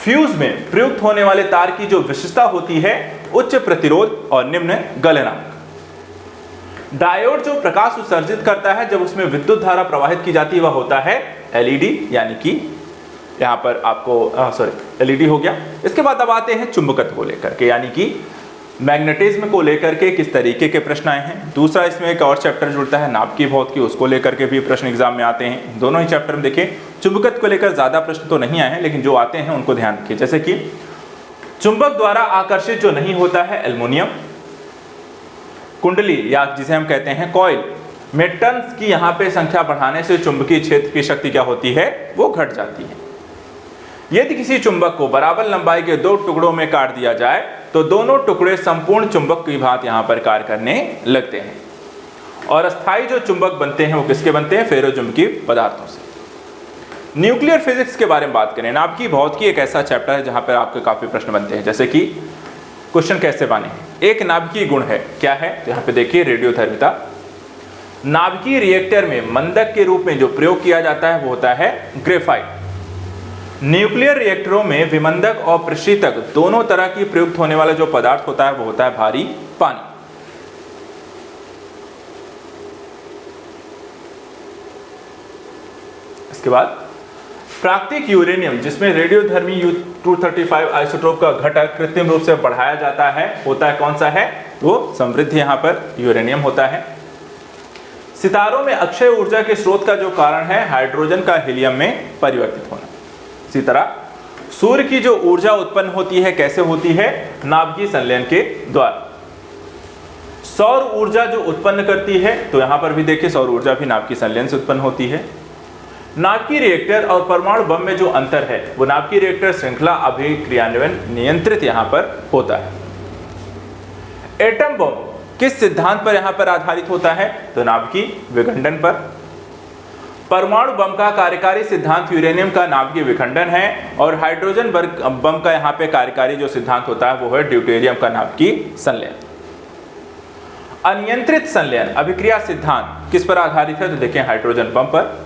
फ्यूज में प्रयुक्त होने वाले तार की जो विशेषता होती है उच्च प्रतिरोध और निम्न गलनांक। डायोड जो प्रकाश उत्सर्जित करता है जब उसमें विद्युत धारा प्रवाहित की जाती है वह होता है एलईडी, यानी कि यहां पर आपको एलईडी हो गया। इसके बाद अब आते हैं चुंबकत्व को लेकर के, यानी कि मैग्नेटिज्म को लेकर के किस तरीके के प्रश्न आए हैं। दूसरा इसमें एक और चैप्टर जुड़ता है नाभिकीय भौतिकी, उसको लेकर के भी प्रश्न एग्जाम में आते हैं। दोनों ही चैप्टर में देखिए चुंबकत्व को लेकर ज्यादा प्रश्न तो नहीं आए हैं लेकिन जो आते हैं उनको ध्यान रखिए। जैसे कि चुंबक द्वारा आकर्षित जो नहीं होता है एल्युमिनियम। कुंडली या जिसे हम कहते हैं कॉइल में टर्न्स की यहाँ पे संख्या बढ़ाने से चुंबकीय क्षेत्र की शक्ति क्या होती है? वो घट जाती है। यदि किसी चुंबक को बराबर लंबाई के 2 टुकड़ों में काट दिया जाए तो दोनों टुकड़े संपूर्ण चुंबक की भांति यहाँ पर कार्य करने लगते हैं। और अस्थायी जो चुंबक बनते हैं वो किसके बनते हैं? फेरोचुंबकीय पदार्थों से। न्यूक्लियर फिजिक्स के बारे में बात करें, नाभिकीय भौतिकी एक ऐसा चैप्टर है जहां पर आपके काफी प्रश्न बनते हैं। जैसे कि क्वेश्चन कैसे बने हैं? एक नाभिकीय गुण है, क्या है? तो यहाँ पे देखिए रेडियोधर्मिता। नाभिकीय रिएक्टर में मंदक के रूप में जो प्रयोग किया जाता है वो होता है ग्रेफाइट। न्यूक्लियर रिएक्टरों में विमंदक और प्रशीतक दोनों तरह की प्रयुक्त होने वाला जो पदार्थ होता है वो होता है भारी पानी। इसके बाद प्राकृतिक यूरेनियम जिसमें रेडियोधर्मी U-235 आइसोटोप का घटक कृत्रिम रूप से बढ़ाया जाता है होता है कौन सा है? वो समृद्ध यहां पर यूरेनियम होता है। सितारों में अक्षय ऊर्जा के स्रोत का जो कारण है हाइड्रोजन का हीलियम में परिवर्तित होना। इसी तरह सूर्य की जो ऊर्जा उत्पन्न होती है कैसे होती है? नाभिकीय संलयन के द्वारा। सौर ऊर्जा जो उत्पन्न करती है, तो यहां पर भी देखिए सौर ऊर्जा भी नाभिकीय संलयन से उत्पन्न होती है। नाभिकीय रिएक्टर और परमाणु बम में जो अंतर है वो नाभिकीय रिएक्टर श्रृंखला अभिक्रियान्वयन नियंत्रित यहां पर होता है। एटम बम किस सिद्धांत पर यहां पर आधारित होता है? तो नाभिकीय विखंडन पर। परमाणु बम का कार्यकारी सिद्धांत यूरेनियम का नाभिकीय विखंडन है और हाइड्रोजन बम का यहां पे कार्यकारी जो सिद्धांत होता है वो है ड्यूटेरियम का नाभिकीय संलयन। अनियंत्रित संलयन अभिक्रिया सिद्धांत किस पर आधारित है? तो देखें हाइड्रोजन बम पर।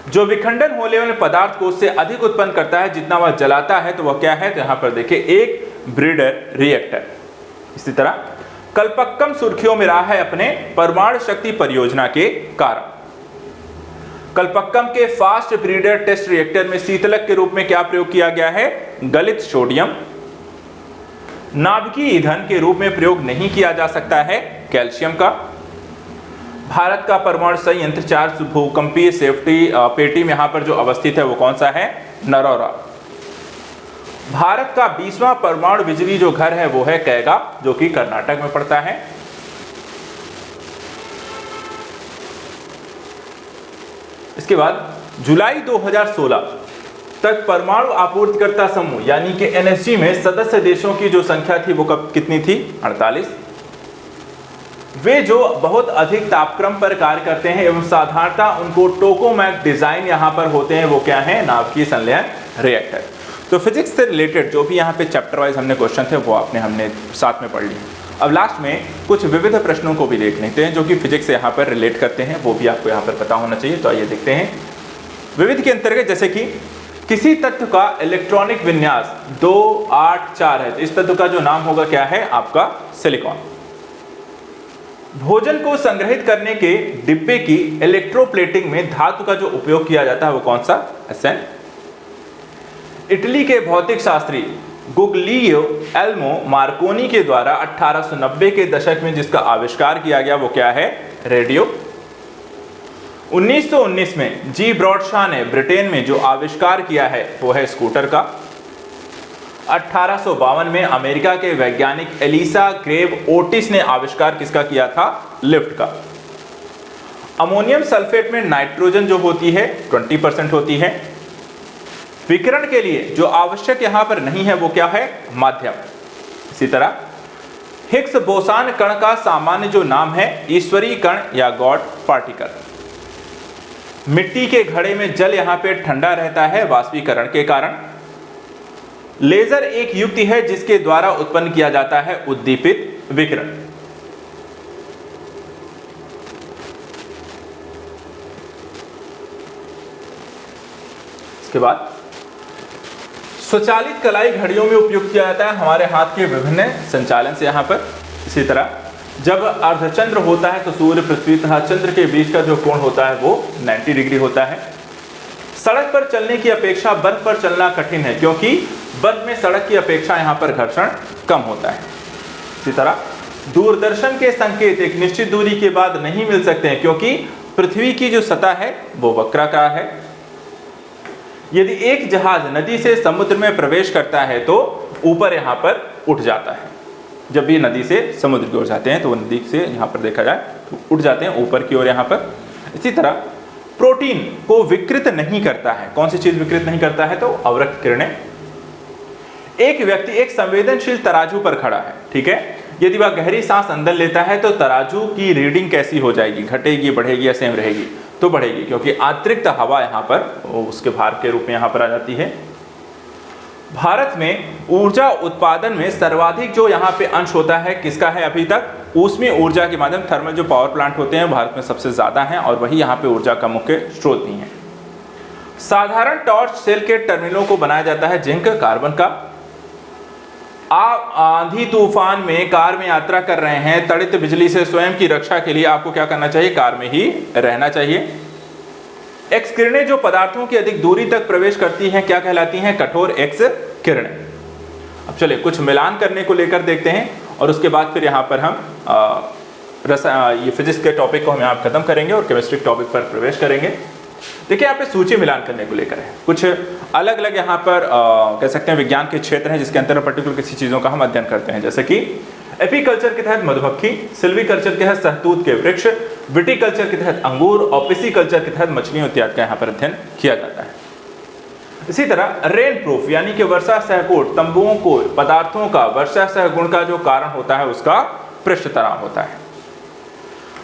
जो विखंडन होने वाले पदार्थ को उससे अधिक उत्पन्न करता है जितना वह जलाता है, तो वह क्या है? तो यहां पर देखिए एक ब्रीडर रिएक्टर। इसी तरह कल्पक्कम सुर्खियों में रहा है अपने परमाणु शक्ति परियोजना के कारण। कल्पक्कम के फास्ट ब्रीडर टेस्ट रिएक्टर में शीतलक के रूप में क्या प्रयोग किया गया है? गलित सोडियम। नाभिकीय ईंधन के रूप में प्रयोग नहीं किया जा सकता है कैल्शियम का। भारत का परमाणु संयंत्र 4 भूकंपीय सेफ्टी पेटी में यहां पर जो अवस्थित है वो कौन सा है? नरौरा। भारत का 20वां परमाणु बिजली जो घर है वो है कैगा, जो कि कर्नाटक में पड़ता है। इसके बाद जुलाई 2016 तक परमाणु आपूर्तिकर्ता समूह यानी कि एनएसजी में सदस्य देशों की जो संख्या थी वो कितनी थी? 48। वे जो बहुत अधिक तापक्रम पर कार्य करते हैं एवं साधारणतः उनको टोकामेक डिजाइन यहां पर होते हैं, वो क्या है? नाभिकीय संलयन रिएक्टर। तो फिजिक्स से रिलेटेड जो भी यहाँ पे चैप्टर वाइज हमने क्वेश्चन थे वो हमने साथ में पढ़ लिए। अब लास्ट में कुछ विविध प्रश्नों को भी देख लेते हैं जो कि फिजिक्स से यहाँ पर रिलेट करते हैं, वो भी आपको यहाँ पर पता होना चाहिए। तो आइए देखते हैं। विविध के अंतर्गत जैसे कि किसी तत्व का इलेक्ट्रॉनिक विन्यास 284 है, तो इस तत्व का जो नाम होगा क्या है? आपका सिलिकॉन। भोजन को संग्रहित करने के डिब्बे की इलेक्ट्रोप्लेटिंग में धातु का जो उपयोग किया जाता है वो कौन सा? एसएन। इटली के भौतिक शास्त्री गुग्लियो एल्मो मार्कोनी के द्वारा 1890 के दशक में जिसका आविष्कार किया गया वो क्या है? रेडियो। 1919 में जी ब्रॉडशॉ ने ब्रिटेन में जो आविष्कार किया है वो है स्कूटर का। 1852 में अमेरिका के वैज्ञानिक एलिसा ग्रेव ओटिस ने आविष्कार किसका किया था? लिफ्ट का। अमोनियम सल्फेट में नाइट्रोजन जो होती है 20% होती है। विकिरण के लिए जो आवश्यक यहां पर नहीं है वो क्या है? माध्यम। इसी तरह हिग्स बोसान कण का सामान्य जो नाम है ईश्वरीय कण या गॉड पार्टिकल। मिट्टी के घड़े में जल यहां पे ठंडा रहता है वाष्पीकरण के कारण। लेजर एक युक्ति है जिसके द्वारा उत्पन्न किया जाता है उद्दीपित विकिरण। इसके बाद स्वचालित कलाई घड़ियों में उपयोग किया जाता है हमारे हाथ के विभिन्न संचालन से यहां पर। इसी तरह जब अर्धचंद्र होता है तो सूर्य पृथ्वी तथा चंद्र के बीच का जो कोण होता है वो 90 डिग्री होता है। सड़क पर चलने की अपेक्षा बर्फ पर चलना कठिन है क्योंकि बर्फ में सड़क की अपेक्षा यहाँ पर घर्षण कम होता है। इसी तरह दूरदर्शन के संकेत एक निश्चित दूरी के बाद नहीं मिल सकते हैं क्योंकि पृथ्वी की जो सतह है वो वक्राकार है। यदि एक जहाज नदी से समुद्र में प्रवेश करता है तो ऊपर यहाँ पर उठ जाता है। जब भी नदी से समुद्र की ओर जाते हैं तो वो नदी से यहाँ पर देखा जाए तो उठ जाते हैं ऊपर की ओर यहाँ पर। इसी तरह प्रोटीन को विकृत नहीं करता है। कौन सी चीज विकृत नहीं करता है? तो अवरक्त किरणें। एक व्यक्ति एक संवेदनशील तराजू पर खड़ा है, ठीक है। यदि वह गहरी सांस अंदर लेता है तो तराजू की रीडिंग कैसी हो जाएगी? घटेगी, बढ़ेगी या सेम रहेगी? तो बढ़ेगी क्योंकि अतिरिक्त हवा यहाँ पर उसके भार के रूप में यहाँ पर आ जाती है। भारत में ऊर्जा उत्पादन में सर्वाधिक जो यहाँ पे अंश होता है किसका है अभी तक? ऊष्मीय ऊर्जा के माध्यम थर्मल जो पावर प्लांट होते हैं भारत में सबसे ज्यादा हैं और वही यहाँ पे ऊर्जा का मुख्य स्रोत भी है। साधारण टॉर्च सेल के टर्मिनलों को बनाया जाता है जिंक कार्बन का। आप आंधी तूफान में कार में यात्रा कर रहे हैं, तड़ित बिजली से स्वयं की रक्षा के लिए आपको क्या करना चाहिए? कार में ही रहना चाहिए। एक्स किरणें जो पदार्थों की अधिक दूरी तक प्रवेश करती हैं क्या कहलाती हैं? कठोर एक्स किरणें। अब चलिए कुछ मिलान करने को लेकर देखते हैं और उसके बाद फिर यहाँ पर हम ये फिजिक्स के टॉपिक को हम यहाँ खत्म करेंगे और केमिस्ट्री टॉपिक पर प्रवेश करेंगे। देखिए यहाँ पे सूची मिलान करने को लेकर है, कुछ अलग अलग यहाँ पर कह सकते हैं विज्ञान के क्षेत्र हैं जिसके अंतर्गत पर्टिकुलर किसी चीज़ों का हम अध्ययन करते हैं, जैसे कि एपीकल्चर के तहत मधुमक्खी, सिल्वीकल्चर के तहत सहतूत के वृक्ष, विटीकल्चर के तहत अंगूर और पिसीकल्चर के तहत मछलियों इत्यादि का यहाँ पर अध्ययन किया जाता है। इसी तरह रेन प्रूफ यानी कि वर्षा सहकोट तंबुओं को पदार्थों का वर्षा सहगुण का जो कारण होता है उसका पृष्ठ तनाव होता है।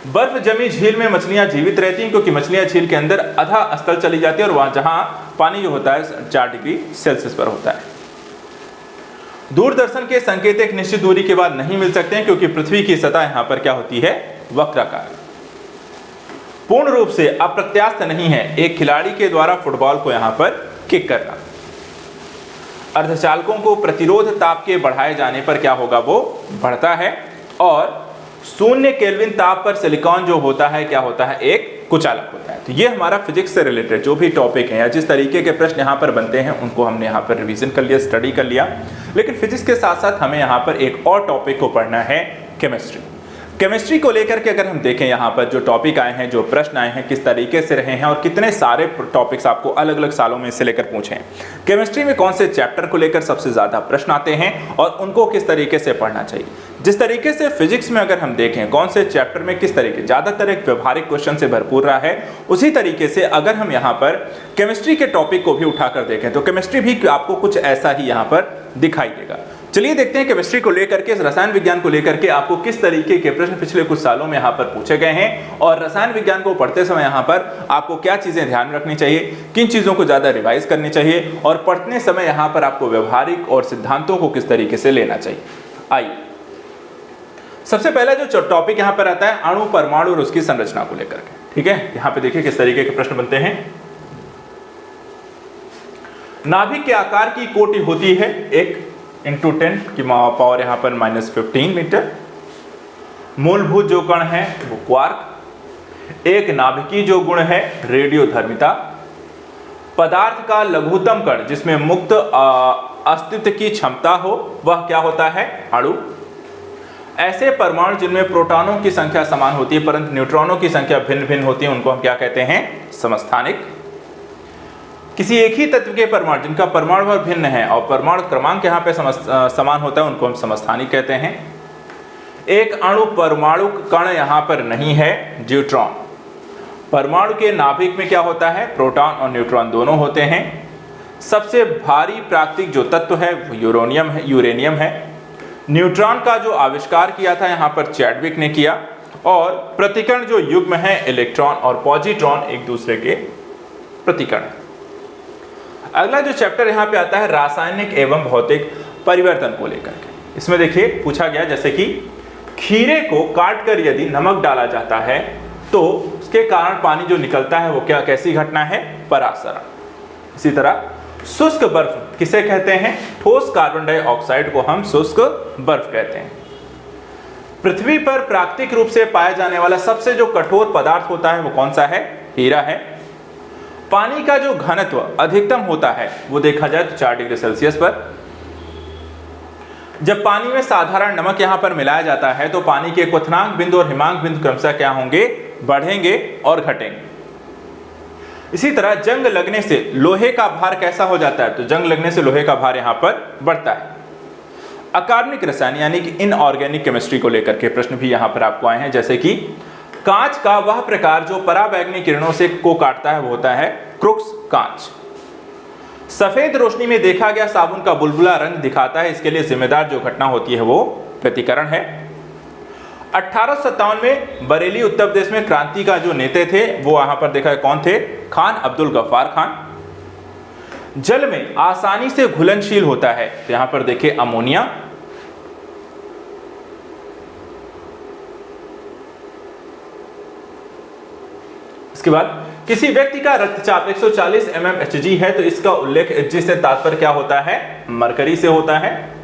बर्फ जमी झील में मछलियां जीवित रहती हैं क्योंकि मछलियां झील के अंदर आधा स्थल चली जाती है और वहां जहां पानी जो होता है 4 डिग्री सेल्सियस पर होता है। दूरदर्शन के संकेत एक निश्चित दूरी के बाद नहीं मिल सकते हैं क्योंकि पृथ्वी की सतह यहां पर क्या होती है, वक्राकार। पूर्ण रूप से अप्रत्यास्थ नहीं है एक खिलाड़ी के द्वारा फुटबॉल को यहां पर किक करना। अर्धचालकों को प्रतिरोध ताप के बढ़ाए जाने पर क्या होगा, वो बढ़ता है और 0 केल्विन ताप पर सिलिकॉन जो होता है क्या होता है, एक कुचालक होता है। तो ये हमारा फिजिक्स से रिलेटेड जो भी टॉपिक है या जिस तरीके के प्रश्न यहाँ पर बनते हैं उनको हमने यहाँ पर रिवीजन कर लिया, स्टडी कर लिया। लेकिन फिजिक्स के साथ साथ हमें यहाँ पर एक और टॉपिक को पढ़ना है, केमिस्ट्री। केमिस्ट्री को लेकर के अगर हम देखें यहाँ पर जो टॉपिक आए हैं, जो प्रश्न आए हैं, किस तरीके से रहे हैं और कितने सारे टॉपिक्स आपको अलग अलग सालों में से लेकर पूछे हैं, केमिस्ट्री में कौन से चैप्टर को लेकर सबसे ज्यादा प्रश्न आते हैं और उनको किस तरीके से पढ़ना चाहिए। जिस तरीके से फिजिक्स में अगर हम देखें कौन से चैप्टर में किस तरीके ज्यादातर एक व्यवहारिक क्वेश्चन से भरपूर रहा है, उसी तरीके से अगर हम यहाँ पर केमिस्ट्री के टॉपिक को भी उठाकर देखें तो केमिस्ट्री भी आपको कुछ ऐसा ही यहाँ पर दिखाई देगा। चलिए देखते हैं केमिस्ट्री को लेकर के, रसायन विज्ञान को लेकर के आपको किस तरीके के प्रश्न पिछले कुछ सालों में यहाँ पर पूछे गए हैं और रसायन विज्ञान को पढ़ते समय यहाँ पर आपको क्या चीजें ध्यान में रखनी चाहिए, किन चीजों को ज्यादा रिवाइज करनी चाहिए और पढ़ने समय यहाँ पर आपको व्यवहारिक और सिद्धांतों को किस तरीके से लेना चाहिए। आइए सबसे पहला जो टॉपिक यहाँ पर आता है अणु परमाणु और उसकी संरचना को लेकर के, ठीक है। यहाँ पे देखिए किस तरीके के प्रश्न बनते हैं। नाभिक के आकार की कोटि होती है 1 × 10 की पावर यहाँ पर -15 मीटर। मूलभूत जो कण है वो क्वार्क। एक नाभिकीय जो गुण है रेडियोधर्मिता। पदार्थ का लघुतम कण जिसमें मुक्त अस्तित्व की क्षमता हो वह क्या होता है, अणु। ऐसे परमाणु जिनमें प्रोटॉनों की संख्या समान होती है परंतु न्यूट्रॉनों की संख्या भिन्न भिन्न होती है उनको हम क्या कहते हैं, समस्थानिक। किसी एक ही तत्व के परमाणु जिनका परमाणु भर भिन्न है और परमाणु क्रमांक यहाँ पे समान होता है उनको हम समस्थानिक कहते हैं। एक अणु परमाणु कण यहाँ पर नहीं है, न्यूट्रॉन। परमाणु के नाभिक में क्या होता है, प्रोटॉन और न्यूट्रॉन दोनों होते हैं। सबसे भारी प्राकृतिक जो तत्व है वो यूरेनियम है। न्यूट्रॉन का जो आविष्कार किया था यहाँ पर चैडविक ने किया और प्रतिकण जो युग्म है इलेक्ट्रॉन और पॉजिट्रॉन एक दूसरे के प्रतिकण। अगला जो चैप्टर यहाँ पे आता है रासायनिक एवं भौतिक परिवर्तन को लेकर के। इसमें देखिए पूछा गया जैसे कि खीरे को काटकर यदि नमक डाला जाता है तो उसके कारण पानी जो निकलता है वो क्या कैसी घटना है, परागसरण। इसी तरह शुष्क बर्फ किसे कहते हैं, ठोस कार्बन डाइऑक्साइड को हम शुष्क बर्फ कहते हैं। पृथ्वी पर प्राकृतिक रूप से पाया जाने वाला सबसे जो कठोर पदार्थ होता है वो कौन सा है, हीरा है। पानी का जो घनत्व अधिकतम होता है वो देखा जाए तो 4 डिग्री सेल्सियस पर। जब पानी में साधारण नमक यहां पर मिलाया जाता है तो पानी के क्वथनांक बिंदु और हिमांक बिंदु क्रमशः क्या होंगे, बढ़ेंगे और घटेंगे। इसी तरह जंग लगने से लोहे का भार कैसा हो जाता है, तो जंग लगने से लोहे का भार यहां पर बढ़ता है। अकार्बनिक रसायन यानी कि इनऑर्गेनिक केमिस्ट्री को लेकर के प्रश्न भी यहां पर आपको आए हैं, जैसे कि कांच का वह प्रकार जो पराबैंगनी किरणों से को काटता है वो होता है क्रुक्स कांच। सफेद रोशनी में देखा गया साबुन का बुलबुला रंग दिखाता है, इसके लिए जिम्मेदार जो घटना होती है वो व्यतिकरण है। 1857 में बरेली उत्तर प्रदेश में क्रांति का जो नेता थे वो यहां पर देखा कौन थे, खान अब्दुल गफ्फार खान। जल में आसानी से घुलनशील होता है तो यहां पर देखिए अमोनिया। इसके बाद किसी व्यक्ति का रक्तचाप 140 mmHg है तो इसका उल्लेख Hg से तात्पर्य क्या होता है, मरकरी से होता है।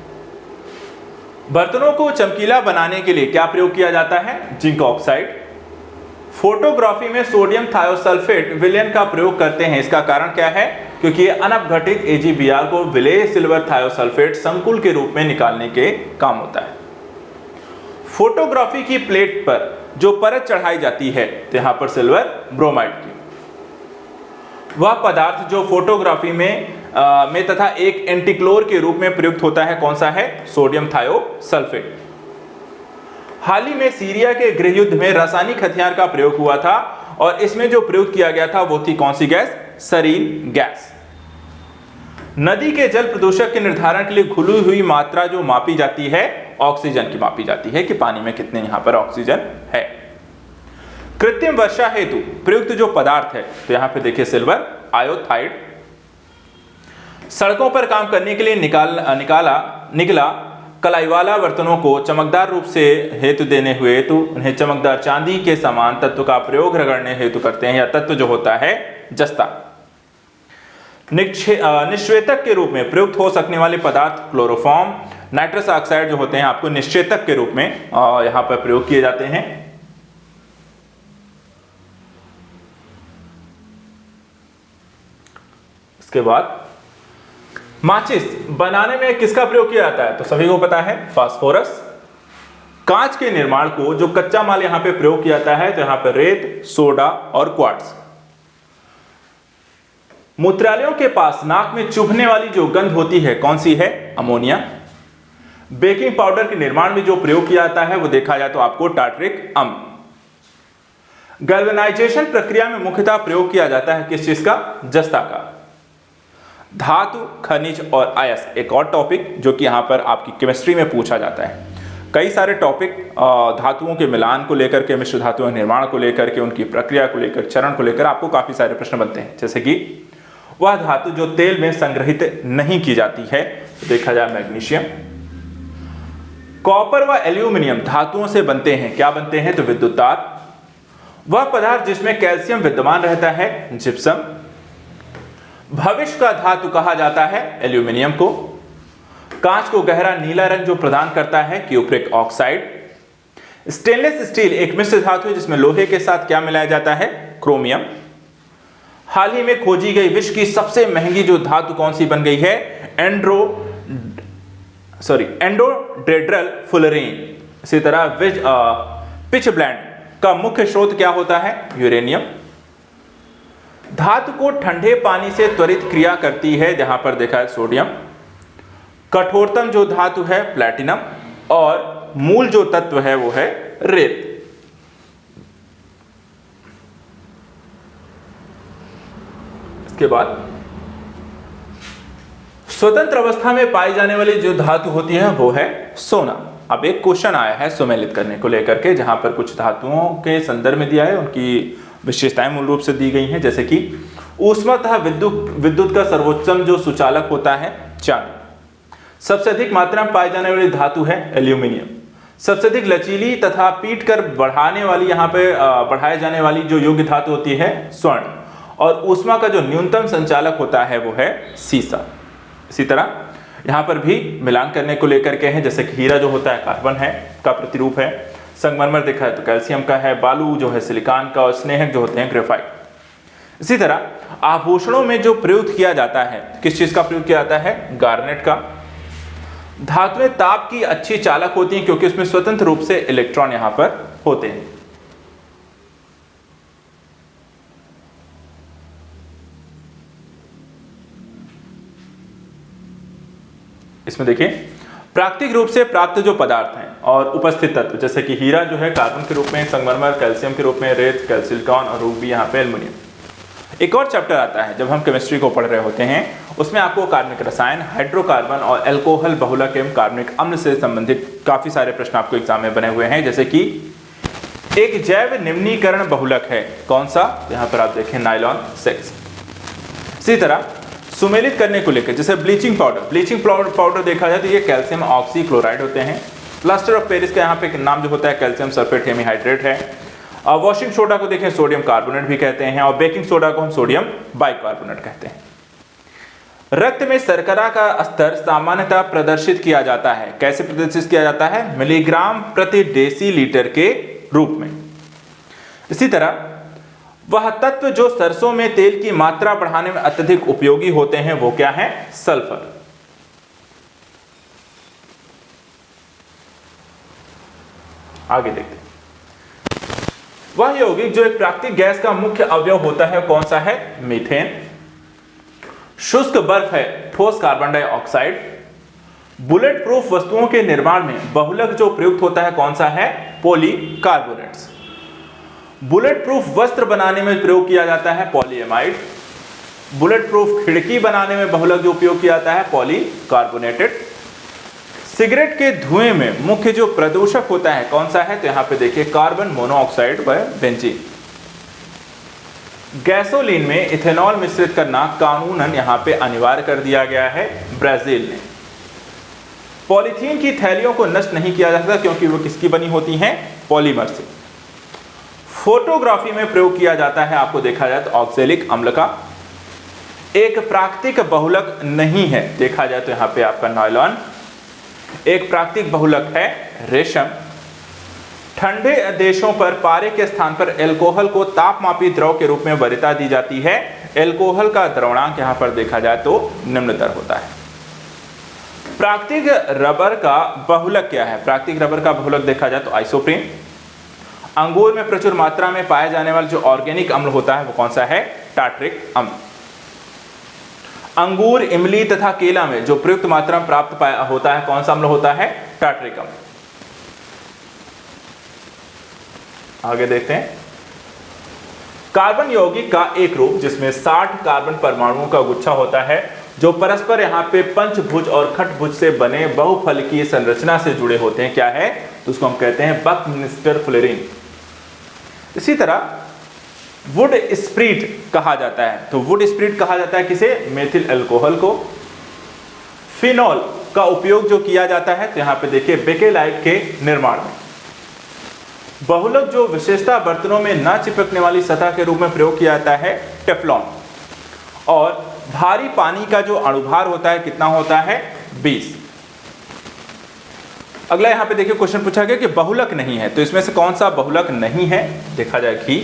बर्तनों को चमकीला बनाने के लिए क्या प्रयोग किया जाता है, जिंक ऑक्साइड। फोटोग्राफी में सोडियम थायोसल्फेट विलयन का प्रयोग करते हैं, इसका कारण क्या है, क्योंकि ये अनअपघटित AgBr को विलेय सिल्वर थायोसल्फेट संकुल के रूप में निकालने के काम होता है। फोटोग्राफी की प्लेट पर जो परत चढ़ाई जाती है तो यहां पर सिल्वर ब्रोमाइड की। वह पदार्थ जो फोटोग्राफी में तथा एक एंटीक्लोर के रूप में प्रयुक्त होता है कौन सा है? Sodium thiosulphate. हाल ही में सीरिया के गृह युद्ध में रासायनिक हथियार का प्रयोग हुआ था और इसमें जो प्रयोग किया गया था वो थी कौन सी गैस? सरीन गैस। नदी के जल प्रदूषक के निर्धारण के लिए घुली हुई मात्रा जो मापी जाती है ऑक्सीजन की मापी जाती है कि पानी में कितने यहां पर ऑक्सीजन है। कृत्रिम वर्षा हेतु प्रयुक्त जो पदार्थ है तो यहां पे देखिए सिल्वर आयोथाइड। सड़कों पर काम करने के लिए निकला कलाईवाला बर्तनों को चमकदार रूप से हेतु देने हुए तो उन्हें चमकदार चांदी के समान तत्व का प्रयोग रगड़ने हेतु करते हैं। या तत्व जो होता है जस्ता। निश्चेतक के रूप में प्रयुक्त हो सकने वाले पदार्थ क्लोरोफॉर्म, नाइट्रस ऑक्साइड जो होते हैं आपको निश्चेतक के रूप में यहां पर प्रयोग किए जाते हैं। इसके बाद माचिस बनाने में किसका प्रयोग किया जाता है? तो सभी को पता है फास्फोरस। कांच के निर्माण को जो कच्चा माल यहां पे प्रयोग किया जाता है तो यहां पर रेत, सोडा और क्वार्ट्ज। मूत्रालयों के पास नाक में चुभने वाली जो गंध होती है कौन सी है? अमोनिया। बेकिंग पाउडर के निर्माण में जो प्रयोग किया जाता है वो देखा जाए तो आपको टार्टरिक अम्ल। गैल्वेनाइजेशन प्रक्रिया में मुख्यतः प्रयोग किया जाता है किस चीज का? जस्ता का। धातु, खनिज और अयस्क एक और टॉपिक जो कि यहां पर आपकी केमिस्ट्री में पूछा जाता है। कई सारे टॉपिक धातुओं के मिलान को लेकर के, मिश्र धातुओं के निर्माण को लेकर के, उनकी प्रक्रिया को लेकर, चरण को लेकर आपको काफी सारे प्रश्न बनते हैं। जैसे कि वह धातु जो तेल में संग्रहित नहीं की जाती है तो देखा जाए मैग्नीशियम। कॉपर व एल्यूमिनियम धातुओं से बनते हैं, क्या बनते हैं? तो विद्युत तार। वह पदार्थ जिसमें कैल्शियम विद्यमान रहता है जिप्सम। भविष्य का धातु कहा जाता है एल्यूमिनियम को। कांच को गहरा नीला रंग जो प्रदान करता है क्यूप्रिक ऑक्साइड। स्टेनलेस स्टील एक मिश्र धातु है जिसमें लोहे के साथ क्या मिलाया जाता है? क्रोमियम। हाल ही में खोजी गई विश्व की सबसे महंगी जो धातु कौन सी बन गई है? एंडोडेड्रल फुलरीन। इसी तरह पिच ब्लेंड का मुख्य स्रोत क्या होता है? यूरेनियम। धातु को ठंडे पानी से त्वरित क्रिया करती है जहां पर देखा है सोडियम। कठोरतम जो धातु है प्लैटिनम और मूल जो तत्व है वो है रेत। इसके बाद स्वतंत्र अवस्था में पाई जाने वाली जो धातु होती है वो है सोना। अब एक क्वेश्चन आया है सुमेलित करने को लेकर के जहां पर कुछ धातुओं के संदर्भ में दिया है, उनकी विशेषताएं मूल रूप से दी गई हैं। जैसे कि ऊष्मा तथा विद्युत का सर्वोच्चम जो सुचालक होता है चांदी। सबसे अधिक मात्रा में पाई जाने वाली धातु है एल्यूमिनियम। सबसे अधिक लचीली तथा पीट कर बढ़ाने वाली यहाँ पे बढ़ाए जाने वाली जो योग्य धातु होती है स्वर्ण। और ऊष्मा का जो न्यूनतम संचालक होता है वो है सीसा। इसी तरह यहाँ पर भी मिलान करने को लेकर के हैं, जैसे कि हीरा जो होता है कार्बन है का प्रतिरूप है, संगमरमर देखा है तो कैल्शियम का है, बालू जो है सिलिकॉन का और स्नेहक जो होते हैं ग्रेफाइट। इसी तरह आभूषणों में जो प्रयुक्त किया जाता है किस चीज का प्रयोग किया जाता है? गार्नेट का। धातुएं ताप की अच्छी चालक होती हैं क्योंकि उसमें स्वतंत्र रूप से इलेक्ट्रॉन यहां पर होते हैं। इसमें देखिए प्राकृतिक रूप से प्राप्त जो पदार्थ हैं और उपस्थित तत्व, जैसे कि हीरा जो है कार्बन के रूप में, संगमरमर कैल्शियम के रूप में, रेत कैल्सिलिकॉन और रूबी यहाँ पे एल्युमिनियम। एक और चैप्टर आता है जब हम केमिस्ट्री को पढ़ रहे होते हैं, उसमें आपको कार्बनिक रसायन, हाइड्रोकार्बन और एल्कोहल बहुलक एवं कार्बनिक अम्ल से संबंधित काफी सारे प्रश्न आपको एग्जाम में बने हुए हैं। जैसे कि एक जैव निम्नीकरण बहुलक है, कौन सा? यहाँ पर आप देखें नाइलॉन 6। इसी तरह सुमेलित करने को लेकर जैसे ब्लीचिंग पाउडर देखा जाए तो ये कैल्शियम ऑक्सी क्लोराइड होते हैं। प्लास्टर ऑफ पेरिस का यहाँ पे नाम जो होता है कैल्शियम सल्फेट हेमीहाइड्रेट है। वॉशिंग सोडा को देखें सोडियम कार्बोनेट भी कहते हैं और बेकिंग सोडा को हम सोडियम बाइकार्बोनेट कहते हैं। रक्त में शर्करा का स्तर सामान्यतः प्रदर्शित किया जाता है, कैसे प्रदर्शित किया जाता है? मिलीग्राम प्रति डेसीलीटर के रूप में। इसी तरह वह तत्व जो सरसों में तेल की मात्रा बढ़ाने में अत्यधिक उपयोगी होते हैं वो क्या है? सल्फर। आगे देखते हैं। वह यौगिक जो एक प्राकृतिक गैस का मुख्य अवयव होता है कौन सा है? मीथेन। शुष्क बर्फ है ठोस कार्बन डाइऑक्साइड। बुलेट प्रूफ वस्तुओं के निर्माण में बहुलक जो प्रयुक्त होता है कौन सा है? पॉलीकार्बोनेट्स। बुलेट प्रूफ वस्त्र बनाने में प्रयोग किया जाता है पॉलीएमाइड। बुलेट प्रूफ खिड़की बनाने में बहुलक जो उपयोग किया जाता है पॉलीकार्बोनेटेड। सिगरेट के धुएं में मुख्य जो प्रदूषक होता है कौन सा है? तो यहां पे देखिए कार्बन मोनोऑक्साइड व बेंजीन। गैसोलीन में इथेनॉल मिश्रित करना कानूनन यहां पे अनिवार्य कर दिया गया है ब्राजील ने। पॉलीथीन की थैलियों को नष्ट नहीं किया जा सकता क्योंकि वो किसकी बनी होती हैं? पॉलीमर से। फोटोग्राफी में प्रयोग किया जाता है आपको देखा जाए तो ऑक्सैलिक अम्ल का। एक प्राकृतिक बहुलक नहीं है देखा जाए तो यहां पे आपका नायलॉन। एक प्राकृतिक बहुलक है रेशम। ठंडे देशों पर पारे के स्थान पर एल्कोहल को तापमापी द्रव के रूप में वरीयता दी जाती है। एल्कोहल का द्रवणांक यहां पर देखा जाए तो निम्नतर होता है। प्राकृतिक रबर का बहुलक क्या है? प्राकृतिक रबर का बहुलक देखा जाए तो आइसोप्रीन। अंगूर में प्रचुर मात्रा में पाए जाने वाला जो ऑर्गेनिक अम्ल होता है वो कौन सा है? टार्ट्रिक अम्ल। अंगूर, इमली तथा केला में जो प्रयुक्त मात्रा में प्राप्त होता है कौन सा अम्ल होता है? टार्ट्रिक अम्ल। आगे देखते हैं। कार्बन यौगिक का एक रूप जिसमें 60 कार्बन परमाणुओं का गुच्छा होता है जो परस्पर यहाँ पे पंचभुज और खटभुज से बने बहुफलकीय संरचना से जुड़े होते हैं, क्या है? तो उसको हम कहते हैं बकमिंस्टर फ्लोरीन। इसी तरह वुड स्प्रीट कहा जाता है। तो वुड स्प्रीट कहा जाता है किसे? मेथिल अल्कोहल को। फिनॉल का उपयोग जो किया जाता है तो यहां पे देखिए बेकेलाइट के निर्माण में। बहुलक जो विशेषता बर्तनों में न चिपकने वाली सतह के रूप में प्रयोग किया जाता है टेफ्लॉन। और भारी पानी का जो अणुभार होता है कितना होता है? 20। अगला यहां पे देखिए क्वेश्चन पूछा गया कि बहुलक नहीं है तो इसमें से कौन सा बहुलक नहीं है? देखा जाए कि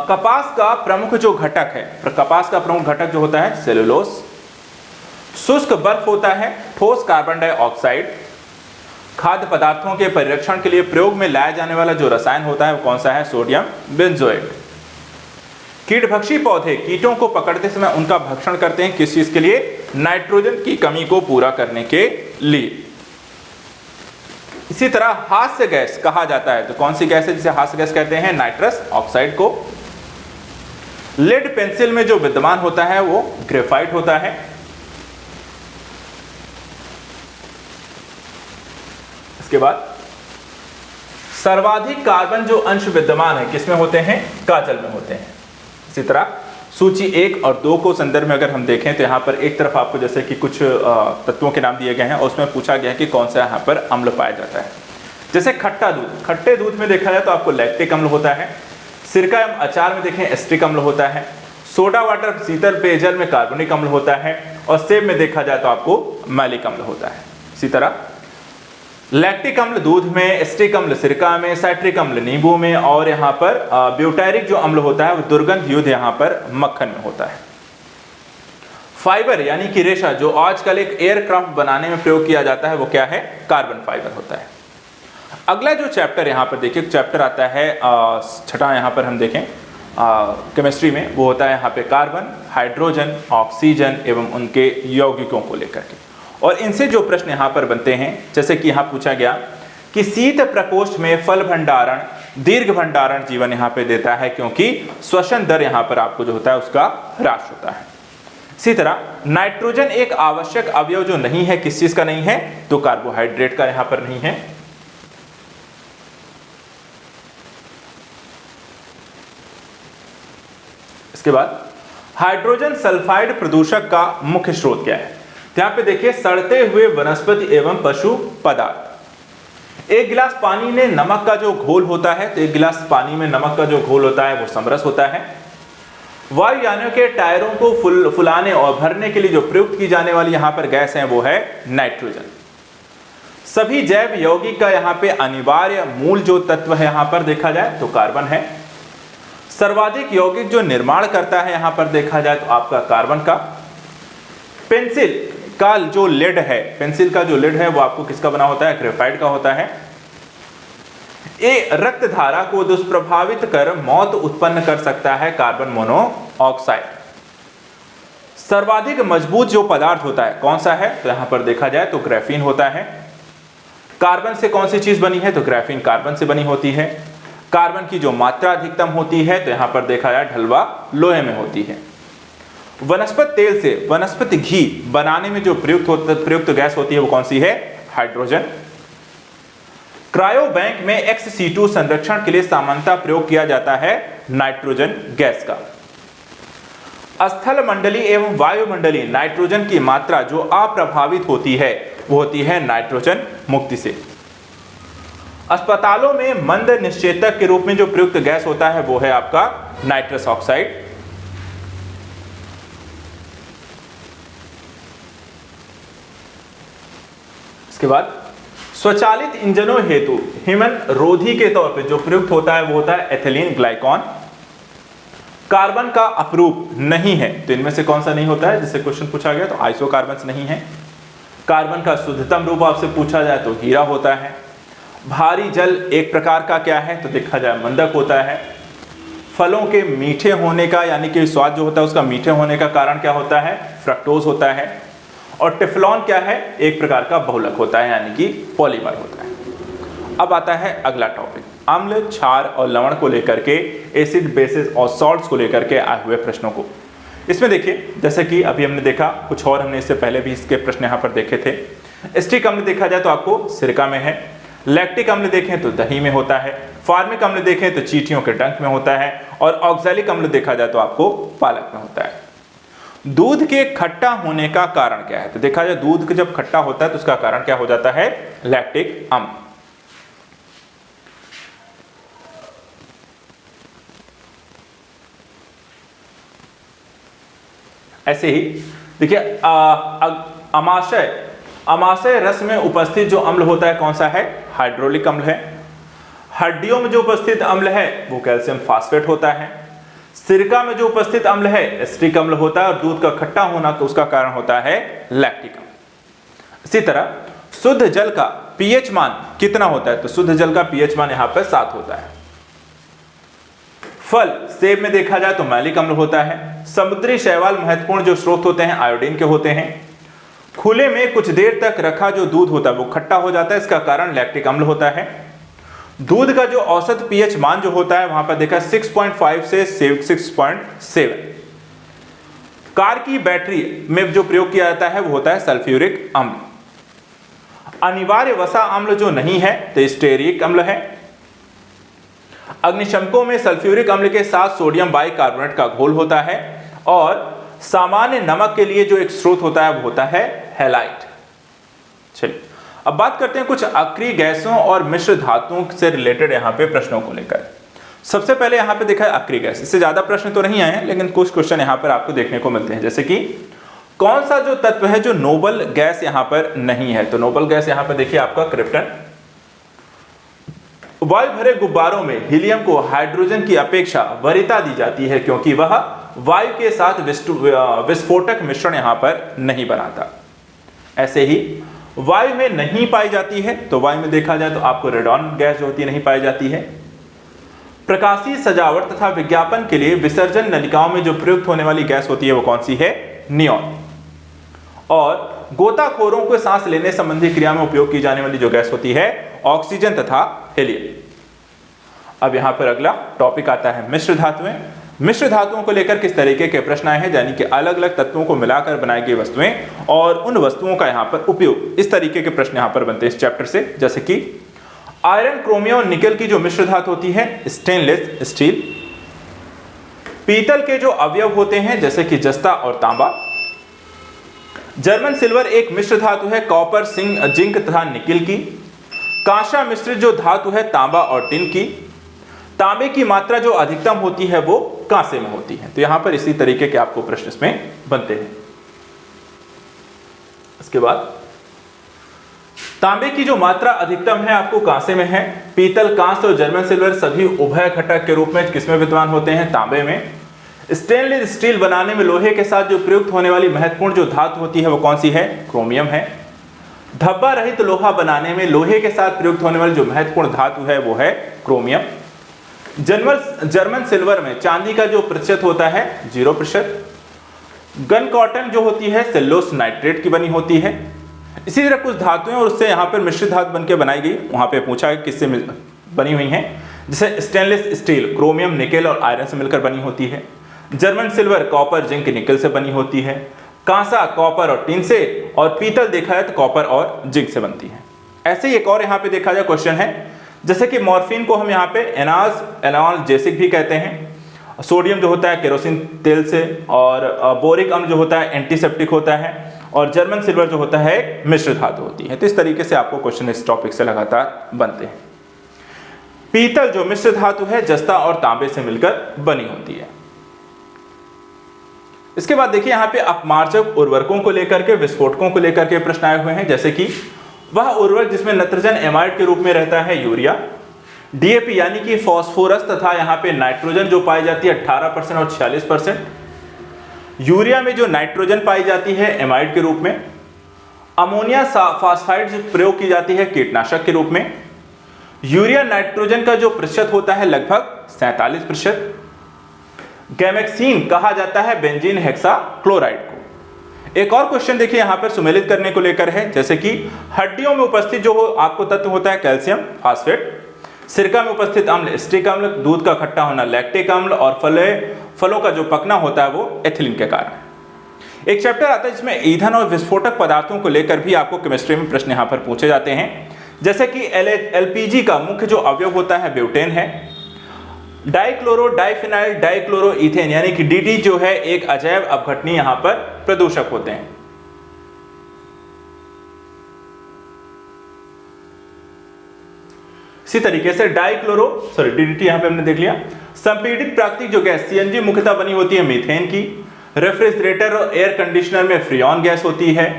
कपास का प्रमुख जो घटक है, कपास का प्रमुख घटक जो होता है सेलुलोज। शुष्क बर्फ होता है ठोस कार्बन डाइऑक्साइड। खाद्य पदार्थों के परिरक्षण के लिए प्रयोग में लाया जाने वाला जो रसायन होता है वो कौन सा है? Sodium benzoate. कीटभक्षी पौधे कीटों को पकड़ते समय उनका भक्षण करते हैं किस चीज के लिए? नाइट्रोजन की कमी को पूरा करने के लिए। इसी तरह हास्य गैस कहा जाता है तो कौन सी गैस है जिसे हास्य गैस कहते हैं? नाइट्रस ऑक्साइड को। लेड पेंसिल में जो विद्यमान होता है वो ग्रेफाइट होता है। इसके बाद सर्वाधिक कार्बन जो अंश विद्यमान है किसमें होते हैं? काजल में होते हैं। इसी तरह सूची 1 और 2 को संदर्भ में अगर हम देखें तो यहाँ पर एक तरफ आपको जैसे कि कुछ तत्वों के नाम दिए गए हैं और उसमें पूछा गया है कि कौन सा यहाँ पर अम्ल पाया जाता है। जैसे खट्टा दूध, खट्टे दूध में देखा जाए तो आपको लैक्टिक अम्ल होता है। सिरका एवं अचार में देखें एस्ट्रिक अम्ल होता है। सोडा वाटर शीतल पेयजल में कार्बोनिक अम्ल होता है। और सेब में देखा जाए तो आपको मैलिक अम्ल होता है। इसी तरह लैक्टिक अम्ल दूध में, एस्ट्रिक अम्ल सिरका में, साइट्रिक अम्ल नींबू में और यहाँ पर ब्यूटायरिक जो अम्ल होता है वो दुर्गंध युक्त यहाँ पर मक्खन में होता है। फाइबर यानी कि रेशा जो आजकल एक एयरक्राफ्ट बनाने में प्रयोग किया जाता है वो क्या है? कार्बन फाइबर होता है। अगला जो चैप्टर यहाँ पर देखिए चैप्टर आता है छठा, यहाँ पर हम देखें केमिस्ट्री में, वो होता है यहाँ पे कार्बन, हाइड्रोजन, ऑक्सीजन एवं उनके यौगिकों को लेकर के। और इनसे जो प्रश्न यहाँ पर बनते हैं जैसे कि यहाँ पूछा गया कि शीत प्रकोष्ठ में फल भंडारण दीर्घ भंडारण जीवन यहाँ पे देता है क्योंकि श्वसन दर यहाँ पर आपको जो होता है उसका ह्रास होता है। इसी तरह नाइट्रोजन एक आवश्यक अवयव जो नहीं है किस चीज का नहीं है? तो कार्बोहाइड्रेट का यहाँ पर नहीं है। इसके बाद हाइड्रोजन सल्फाइड प्रदूषक का मुख्य स्रोत क्या है? यहाँ पे देखिए सड़ते हुए वनस्पति एवं पशु पदार्थ। एक गिलास पानी में नमक का जो घोल होता है तो एक गिलास पानी में नमक का जो घोल होता है वो समरस होता है। वायुयानों के टायरों को फुलाने और भरने के लिए जो प्रयुक्त की जाने वाली यहाँ पर गैस है वो है नाइट्रोजन। सभी जैव यौगिक का यहाँ पे अनिवार्य मूल जो तत्व है यहाँ पर देखा जाए तो कार्बन है। सर्वाधिक यौगिक जो निर्माण करता है यहाँ पर देखा जाए तो आपका कार्बन का। पेंसिल का जो लेड है, पेंसिल का जो लेड है वो आपको किसका बना होता है? ग्रेफाइट का होता है। ये रक्त धारा को दुष्प्रभावित कर मौत उत्पन्न कर सकता है कार्बन मोनोऑक्साइड। सर्वाधिक मजबूत जो पदार्थ होता है कौन सा है, तो यहां पर देखा जाए तो ग्राफीन होता है। कार्बन से कौन सी चीज बनी है, तो ग्राफीन कार्बन से बनी होती है। कार्बन की जो मात्रा अधिकतम होती है, तो यहां पर देखा जाए ढलवा लोहे में होती है। वनस्पति तेल से वनस्पति घी बनाने में जो प्रयुक्त गैस होती है वो कौन सी है, हाइड्रोजन। क्रायो बैंक में XC2 संरक्षण के लिए सामान्यतः प्रयोग किया जाता है नाइट्रोजन गैस का। स्थल मंडलीय एवं वायुमंडलीय नाइट्रोजन की मात्रा जो अप्रभावित होती है वो होती है नाइट्रोजन मुक्ति से। अस्पतालों में मंद निश्चेतक के रूप में जो प्रयुक्त गैस होता है वो है आपका नाइट्रस ऑक्साइड। इसके बाद स्वचालित इंजनों हेतु हिमन रोधी के तौर पे जो प्रयुक्त होता है वो होता है एथिलीन ग्लाइकॉन। कार्बन का अपरूप नहीं है, तो इनमें से कौन सा नहीं होता है, जिससे क्वेश्चन पूछा गया, तो आइसोकार्बन्स नहीं है। कार्बन का शुद्धतम रूप आपसे पूछा जाए तो हीरा होता है। भारी जल एक प्रकार का क्या है, तो देखा जाए मंदक होता है। फलों के मीठे होने का यानी कि स्वाद जो होता है उसका मीठे होने का कारण क्या होता है, फ्रक्टोज होता है। और टेफ्लॉन क्या है, एक प्रकार का बहुलक होता है यानी कि पॉलीमर होता है। अब आता है अगला टॉपिक, अम्ल, क्षार और लवण को लेकर के, एसिड, बेसिस और सॉल्ट्स को लेकर के आए हुए प्रश्नों को। इसमें देखिए जैसे कि अभी हमने देखा, कुछ और हमने इससे पहले भी इसके प्रश्न यहाँ पर देखे थे। एस्टिक अम्ल देखा जाए तो आपको सिरका में है। लैक्टिक अम्ल देखें तो दही में होता है। फार्मिक अम्ल देखें तो चींटियों के डंक में होता है। और ऑक्सैलिक अम्ल देखा जाए तो आपको पालक में होता है। दूध के खट्टा होने का कारण क्या है, तो देखा जाए दूध जब खट्टा होता है तो उसका कारण क्या हो जाता है, लैक्टिक अम्ल। ऐसे ही देखिए अमाशय रस में उपस्थित जो अम्ल होता है कौन सा है, हाइड्रोलिक अम्ल है। हड्डियों में जो उपस्थित अम्ल है वो कैल्शियम फास्फेट होता है। सिरका में जो उपस्थित अम्ल है एस्टिक अम्ल होता है। और दूध का खट्टा होना तो उसका कारण होता है लैक्टिक अम्ल। इसी तरह शुद्ध जल का पीएच मान कितना होता है, तो शुद्ध जल का पीएच मान यहां पर 7 होता है। फल सेब में देखा जाए तो मैलिक अम्ल होता है। समुद्री शैवाल महत्वपूर्ण जो स्रोत होते हैं आयोडीन के होते हैं। खुले में कुछ देर तक रखा जो दूध होता है वो खट्टा हो जाता है, इसका कारण लैक्टिक अम्ल होता है। दूध का जो औसत पीएच मान जो होता है वहां पर देखा 6.5 से 6.7। कार की बैटरी में जो प्रयोग किया जाता है वो होता है सल्फ्यूरिक अम्ल। अनिवार्य वसा अम्ल जो नहीं है तो स्टेरिक अम्ल है। अग्निशमकों में सल्फ्यूरिक अम्ल के साथ सोडियम बाइकार्बोनेट का घोल होता है। और सामान्य नमक के लिए जो एक स्रोत होता है वो होता है हैलाइट। चलिए अब बात करते हैं कुछ अक्रिय गैसों और मिश्र धातुओं से रिलेटेड यहाँ पे प्रश्नों को लेकर। सबसे पहले यहाँ पे देखा है अक्रिय गैस, इससे ज्यादा प्रश्न तो नहीं आए हैं लेकिन कुछ क्वेश्चन यहाँ पर आपको देखने को मिलते हैं। जैसे कि कौन सा जो तत्व है जो नोबल गैस यहाँ पर नहीं है, तो नोबल गैस यहाँ पर देखिए आपका क्रिप्टन। वायु भरे गुब्बारों में हीलियम को हाइड्रोजन की अपेक्षा वरीयता दी जाती है क्योंकि वह वायु के साथ विस्फोटक मिश्रण यहां पर नहीं बनाता। ऐसे ही वायु में नहीं पाई जाती है, तो वायु में देखा जाए तो आपको रेडॉन गैस जो होती है नहीं पाई जाती है। प्रकाशीय सजावट तथा विज्ञापन के लिए विसर्जन नलिकाओं में जो प्रयुक्त होने वाली गैस होती है वो कौन सी है, नियॉन। और गोताखोरों को सांस लेने संबंधी क्रिया में उपयोग की जाने वाली जो गैस होती है ऑक्सीजन तथा हीलियम। अब यहां पर अगला टॉपिक आता है मिश्र धातुएं। मिश्र धातुओं को लेकर किस तरीके के प्रश्न आए हैं, यानी कि अलग अलग तत्वों को मिलाकर बनाई गई वस्तुएं और उन वस्तुओं का यहां पर उपयोग, इस तरीके के प्रश्न यहां पर बनते हैं इस चैप्टर से। जैसे कि आयरन, क्रोमियम और निकल की जो मिश्र धातु होती है स्टेनलेस स्टील। पीतल के जो अवयव होते हैं जैसे कि जस्ता और तांबा। जर्मन सिल्वर एक मिश्र धातु है कॉपर, जिंक तथा निकिल की। कांसा मिश्रित जो धातु है तांबा और टिन की। तांबे की मात्रा जो अधिकतम होती है वो कांसे में होती है। तो यहां पर इसी तरीके के आपको प्रश्न इसमें बनते हैं। इसके बाद तांबे की जो मात्रा अधिकतम है आपको कांसे में है। पीतल, कांस्य और जर्मन सिल्वर सभी उभय घटक के रूप में किसमें विद्यमान होते हैं, तांबे में। स्टेनलेस स्टील बनाने में लोहे के साथ जो प्रयुक्त होने वाली महत्वपूर्ण जो धातु होती है वो कौन सी है, क्रोमियम है। धब्बा रहित लोहा बनाने में लोहे के साथ प्रयुक्त होने वाली जो महत्वपूर्ण धातु है वो है क्रोमियम। जर्मन सिल्वर में चांदी का जो प्रतिशत होता है 0%। गन कॉटन जो होती है सेल्यूलोज नाइट्रेट की बनी होती है। इसी तरह कुछ धातुएं और उससे यहाँ पर मिश्रित धातु बनकर बनाई गई, वहां पे पूछा है किससे बनी हुई हैं, जैसे स्टेनलेस स्टील क्रोमियम निकेल और आयरन से मिलकर बनी होती है। जर्मन सिल्वर कॉपर जिंक निकल से बनी होती है। कांसा कॉपर और टिन से, और पीतल देखा जाए तो कॉपर और जिंक से बनती है। ऐसे ही एक और यहाँ पे देखा जाए क्वेश्चन है, जैसे कि मॉर्फिन को हम यहाँ पे एनाल्जेसिक भी कहते हैं। सोडियम जो होता है केरोसिन तेल से, और बोरिक अम्ल जो होता है एंटीसेप्टिक होता है, और जर्मन सिल्वर जो होता है मिश्र धातु होती है। तो इस तरीके से आपको क्वेश्चन इस टॉपिक से लगातार बनते हैं। पीतल जो मिश्र धातु है जस्ता और तांबे से मिलकर बनी होती है। इसके बाद देखिए यहाँ पे अपमार्जक उर्वरकों को लेकर के, विस्फोटकों को लेकर के प्रश्न आए हुए हैं, जैसे कि वह उर्वरक जिसमें नाइट्रोजन एमाइड के रूप में रहता है यूरिया, डीएपी यानी कि फास्फोरस, तथा यहाँ पे नाइट्रोजन जो पाई जाती है 18% और 46%। यूरिया में जो नाइट्रोजन पाई जाती है एमाइड के रूप में। अमोनिया फास्फाइड जो प्रयोग की जाती है कीटनाशक के रूप में। यूरिया नाइट्रोजन का जो प्रतिशत होता है लगभग 47%। गैमेक्सीन कहा जाता है बेंजीन हेक्साक्लोराइड को। एक और क्वेश्चन देखिए यहाँ पर सुमेलित करने को लेकर है, जैसे कि हड्डियों में उपस्थित जो आपको तत्व होता है कैल्शियम फास्फेट, सिरका में उपस्थित अम्ल एसिटिक अम्ल, दूध का खट्टा होना लैक्टिक अम्ल, और फलों का जो पकना होता है वो एथिलीन के कारण। एक चैप्टर आता है जिसमें ईंधन और विस्फोटक पदार्थों को लेकर भी आपको केमिस्ट्री में प्रश्न यहाँ पर पूछे जाते हैं, जैसे कि एलपीजी का मुख्य जो अवयव होता है ब्यूटेन है। डाइक्लोरो डाइफिनाइल डाइक्लोरो इथेन यानी कि डीडी जो है एक अजैव अपघटनीय यहाँ पर प्रदूषक होते हैं। इसी तरीके से डीडीटी यहां पे हमने देख लिया। संपीड़ित प्राकृतिक जो गैस सीएनजी मुख्यतः बनी होती है मीथेन की। रेफ्रिजरेटर और एयर कंडीशनर में फ्रियॉन गैस होती है।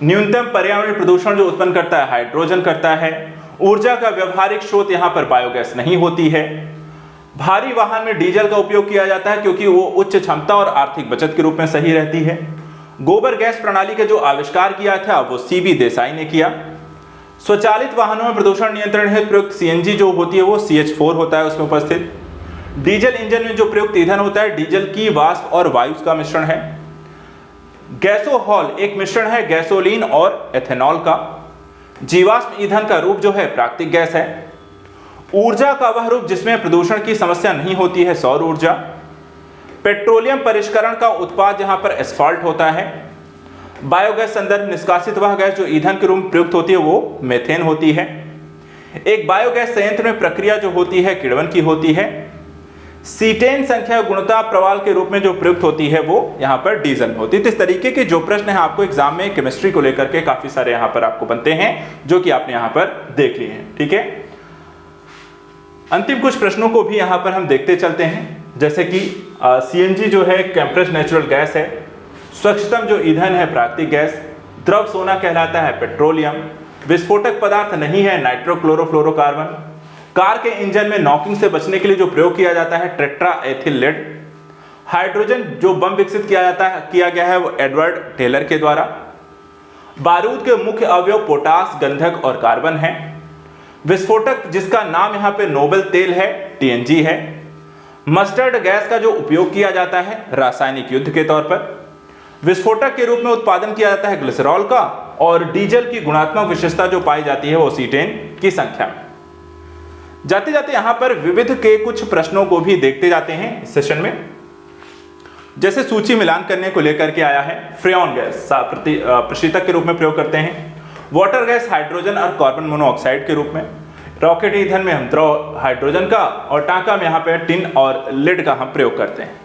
न्यूनतम पर्यावरणीय प्रदूषण जो उत्पन्न करता है हाइड्रोजन करता है। ऊर्जा का व्यवहारिक स्रोत यहां पर बायोगैस नहीं होती है। भारी वाहन में डीजल का उपयोग किया जाता है क्योंकि वो उच्च क्षमता और आर्थिक बचत के रूप में सही रहती है। गोबर गैस प्रणाली का जो आविष्कार किया था वो सीबी देसाई ने किया। स्वचालित वाहनों में प्रदूषण नियंत्रण हेतु प्रयुक्त सीएनजी जो होती है वो CH4 होता है उसमें उपस्थित। डीजल इंजन में जो प्रयुक्त ईंधन होता है डीजल की वाष्प और वायु का मिश्रण है। गैसोहॉल एक मिश्रण है गैसोलीन और एथेनॉल का। जीवाश्म ईंधन का रूप जो है प्राकृतिक गैस है। ऊर्जा का वह रूप जिसमें प्रदूषण की समस्या नहीं होती है सौर ऊर्जा। पेट्रोलियम परिष्करण का उत्पाद जहां पर एस्फाल्ट होता है। बायोगैस संदर्भ निष्कासित वह गैस जो ईंधन के रूप में प्रयुक्त होती है वो मेथेन होती है। एक बायोगैस संयंत्र में प्रक्रिया जो होती है किण्वन की होती है। सीटेन संख्या गुणता प्रवाल के रूप में जो प्रयुक्त होती है वो यहाँ पर डीजल में होती है। तो इस तरीके के जो प्रश्न है आपको एग्जाम में केमिस्ट्री को लेकर के काफी सारे यहाँ पर आपको बनते हैं जो कि आपने यहाँ पर देख लिए हैं। ठीक है, अंतिम कुछ प्रश्नों को भी यहाँ पर हम देखते चलते हैं, जैसे कि सीएनजी जो है कंप्रेस्ड नेचुरल गैस है। स्वच्छतम जो ईंधन है प्राकृतिक गैस। द्रव सोना कहलाता है पेट्रोलियम। विस्फोटक पदार्थ नहीं है नाइट्रोक्लोरोफ्लोरोकार्बन। कार के इंजन में नॉकिंग से बचने के लिए जो प्रयोग किया जाता है टेट्रा एथिल लेड। हाइड्रोजन जो बम विकसित किया गया है वो एडवर्ड टेलर के द्वारा। बारूद के मुख्य अवयव पोटास गंधक और कार्बन है। विस्फोटक जिसका नाम यहाँ पे नोबल तेल है टीएनजी है। मस्टर्ड गैस का जो उपयोग किया जाता है रासायनिक युद्ध के तौर पर। विस्फोटक के रूप में उत्पादन किया जाता है ग्लिसरॉल का। और डीजल की गुणात्मक विशेषता जो पाई जाती है वो सीटेन की संख्या में। जाते जाते यहां पर विविध के कुछ प्रश्नों को भी देखते जाते हैं इस सेशन में, जैसे सूची मिलान करने को लेकर के आया है। फ्रियॉन गैस प्रशीतक के रूप में प्रयोग करते हैं। वाटर गैस हाइड्रोजन और कार्बन मोनोऑक्साइड के रूप में। रॉकेट ईंधन में हम हाइड्रोजन का, और टांका में यहाँ पे टिन और लेड का हम प्रयोग करते हैं।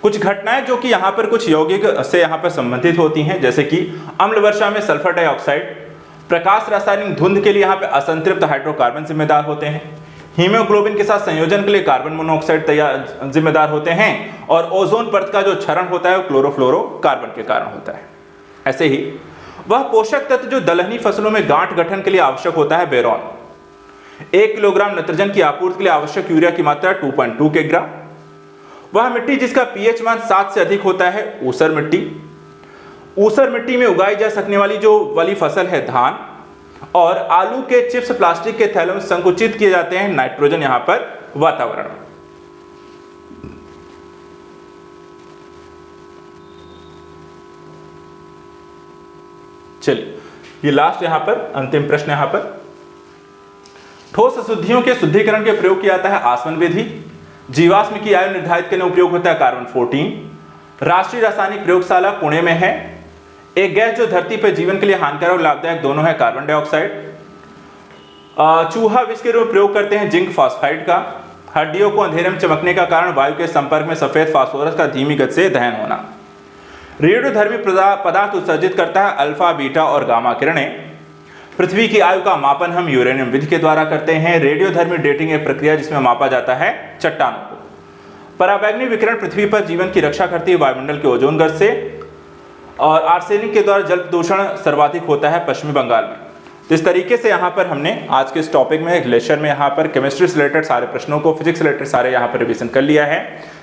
कुछ घटनाएं जो कि यहाँ पर कुछ यौगिक से यहाँ पर संबंधित होती हैं, जैसे कि अम्ल वर्षा में सल्फर डाइऑक्साइड। प्रकाश रासायनिक धुंध के लिए यहाँ पे असंतृप्त हाइड्रोकार्बन जिम्मेदार होते हैं। हीमोग्लोबिन के साथ संयोजन के लिए कार्बन मोनोऑक्साइड जिम्मेदार होते हैं। और ओजोन परत का जो क्षरण होता है वो क्लोरोफ्लोरोकार्बन के कारण होता है। ऐसे ही वह पोषक तत्व जो दलहनी फसलों में गांठ गठन के लिए आवश्यक होता है बेरोन। 1 किलोग्राम नाइट्रोजन की आपूर्ति के लिए आवश्यक यूरिया की मात्रा 2.2 किग्रा। वह मिट्टी जिसका पीएच मान 7 से अधिक होता है ऊसर मिट्टी। ऊसर मिट्टी में उगाई जा सकने वाली फसल है धान। और आलू के चिप्स प्लास्टिक के थैलों में संकुचित किए जाते हैं नाइट्रोजन यहां पर वातावरण में। चलिए ये लास्ट यहाँ पर अंतिम प्रश्न यहाँ पर, ठोस अशुद्धियों के शुद्धिकरण के प्रयोग किया जाता है आसवन विधि। जीवाश्म की आयु निर्धारित करने उपयोग होता है कार्बन 14। राष्ट्रीय रासायनिक प्रयोगशाला पुणे में है। एक गैस जो धरती पर जीवन के लिए हानिकारक और लाभदायक दोनों है, कार्बन डाइऑक्साइड। चूहा विष के रूप में प्रयोग करते हैं जिंक फॉस्फाइड का। हड्डियों को अंधेरे में चमकने का कारण वायु के संपर्क में सफेद फास्फोरस का धीमी गति से दहन होना। रेडियोधर्मी पदार्थ उत्सर्जित करता है अल्फा, बीटा और गामा किरणें। पृथ्वी की आयु का मापन हम यूरेनियम विधि के द्वारा करते हैं। रेडियोधर्मी डेटिंग एक प्रक्रिया जिसमें मापा जाता है चट्टानों को। पराबैंगनी विकिरण पृथ्वी पर जीवन की रक्षा करती है वायुमंडल के ओजोन गज से। और आर्सेनिक के द्वारा जल प्रदूषण सर्वाधिक होता है पश्चिमी बंगाल में। तो इस तरीके से यहाँ पर हमने आज के इस टॉपिक में एक लेक्चर में यहाँ पर केमिस्ट्री से रिलेटेड सारे प्रश्नों को, फिजिक्स से रिलेटेड सारे यहाँ पर रिवीजन कर लिया है।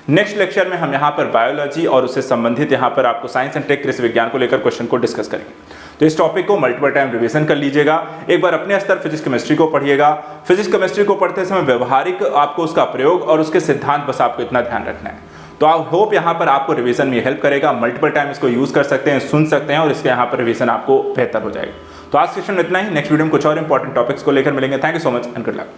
नेक्स्ट लेक्चर में हम यहाँ पर बायोलॉजी और उससे संबंधित यहाँ पर आपको साइंस एंड टेक कृषि विज्ञान को लेकर क्वेश्चन को डिस्कस करेंगे। तो इस टॉपिक को मल्टीपल टाइम रिवीजन कर लीजिएगा। एक बार अपने स्तर फिजिक्स केमिस्ट्री को पढ़िएगा। फिजिक्स केमिस्ट्री को पढ़ते समय व्यवहारिक आपको उसका प्रयोग और उसके सिद्धांत बस आपको इतना ध्यान रखना है। तो आई होप यहाँ पर आपको रिवीजन में हेल्प करेगा। मल्टीपल टाइम इसको यूज कर सकते हैं, सुन सकते हैं और इसके यहाँ पर रिवीजन आपको बेहतर हो जाएगा। तो आज सेशन में इतना ही। नेक्स्ट वीडियो में कुछ और इंपॉर्टेंट टॉपिक्स को लेकर मिलेंगे। Thank you so much and good luck.